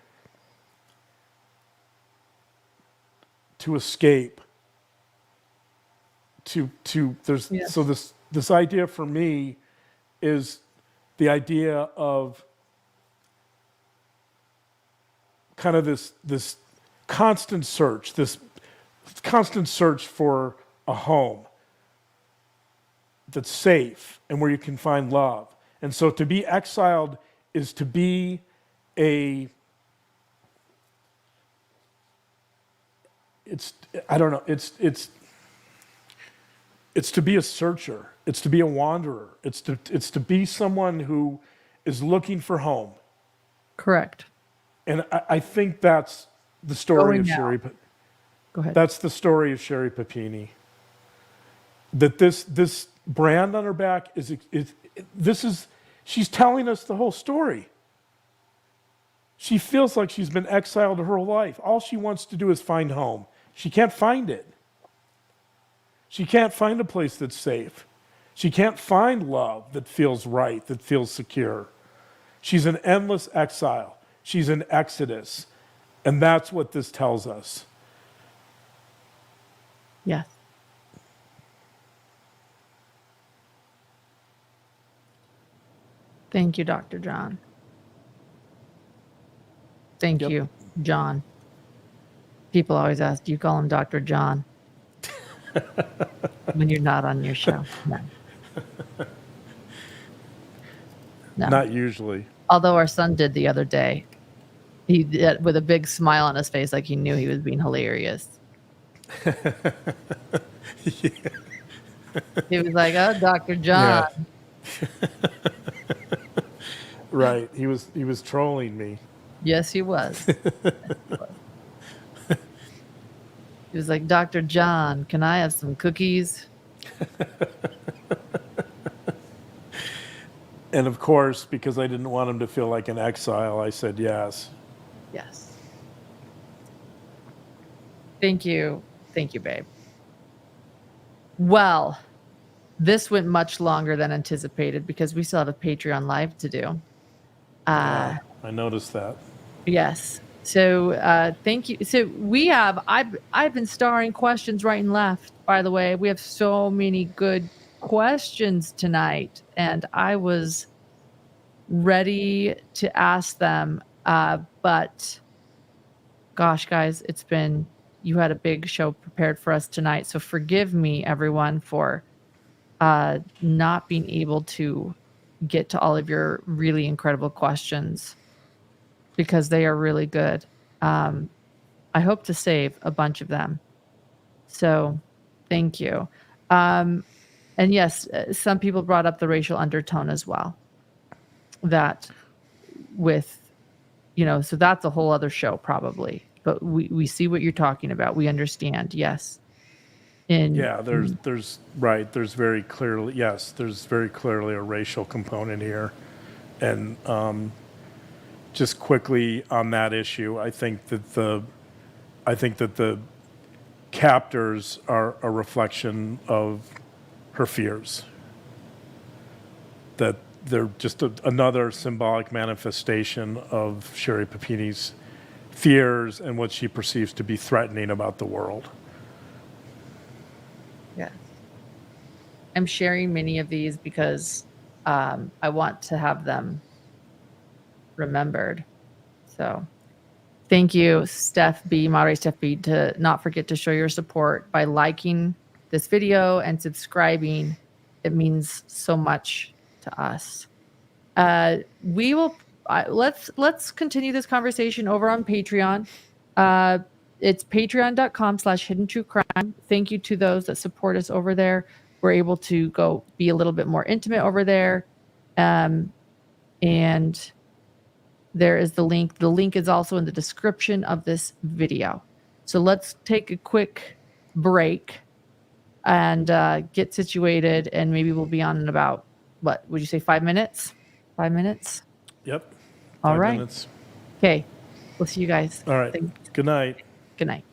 escape. Yes. So this idea for me is the idea of kind of this constant search for a home that's safe and where you can find love. And so to be exiled is to be it's to be a searcher. It's to be a wanderer. It's to be someone who is looking for home. Correct. And I think that's the story of Going Sherri. Go ahead. That's the story of Sherri Papini. That this brand on her back she's telling us the whole story. She feels like she's been exiled her whole life. All she wants to do is find home. She can't find it. She can't find a place that's safe. She can't find love that feels right, that feels secure. She's in endless exile. She's in exodus. And that's what this tells us. Yes. Thank you, Dr. John. Thank Yep. you. John. People always ask, do you call him Dr. John? When you're not on your show. No. No. Not usually. Although our son did the other day. He did with a big smile on his face, like he knew he was being hilarious. Yeah. He was like, "Oh, Dr. John." Yeah. Right. He was trolling me. Yes, he was. Yes, he was. He was like, "Dr. John, can I have some cookies?" And of course, because I didn't want him to feel like an exile, I said yes. Yes. Thank you. Thank you, babe. Well, this went much longer than anticipated because we still have a Patreon live to do. Yeah, I noticed that. Yes. So thank you. So I've been starring questions right and left, by the way. We have so many good questions tonight, and I was ready to ask them. But gosh, guys, you had a big show prepared for us tonight. So forgive me, everyone, for not being able to get to all of your really incredible questions because they are really good. I hope to save a bunch of them. So thank you. And yes, some people brought up the racial undertone as well. That with, so that's a whole other show probably. But we see what you're talking about. We understand. Yes. Yeah, there's very clearly a racial component here. And just quickly on that issue, I think that the captors are a reflection of her fears. That they're just another symbolic manifestation of Sherri Papini's fears and what she perceives to be threatening about the world. Yes. I'm sharing many of these because I want to have them remembered. So thank you, Steph B, Moderator Steph B, to not forget to show your support by liking this video and subscribing. It means so much to us. We will let's continue this conversation over on Patreon. It's patreon.com/hidden-true-crime. Thank you to those that support us over there. We're able to go be a little bit more intimate over there. And there is the link. The link is also in the description of this video. So let's take a quick break and get situated, and maybe we'll be on in about, what would you say, 5 minutes? 5 minutes? Yep. All 5 right. minutes. Okay. We'll see you guys. All right. Thanks. Good night. Good night.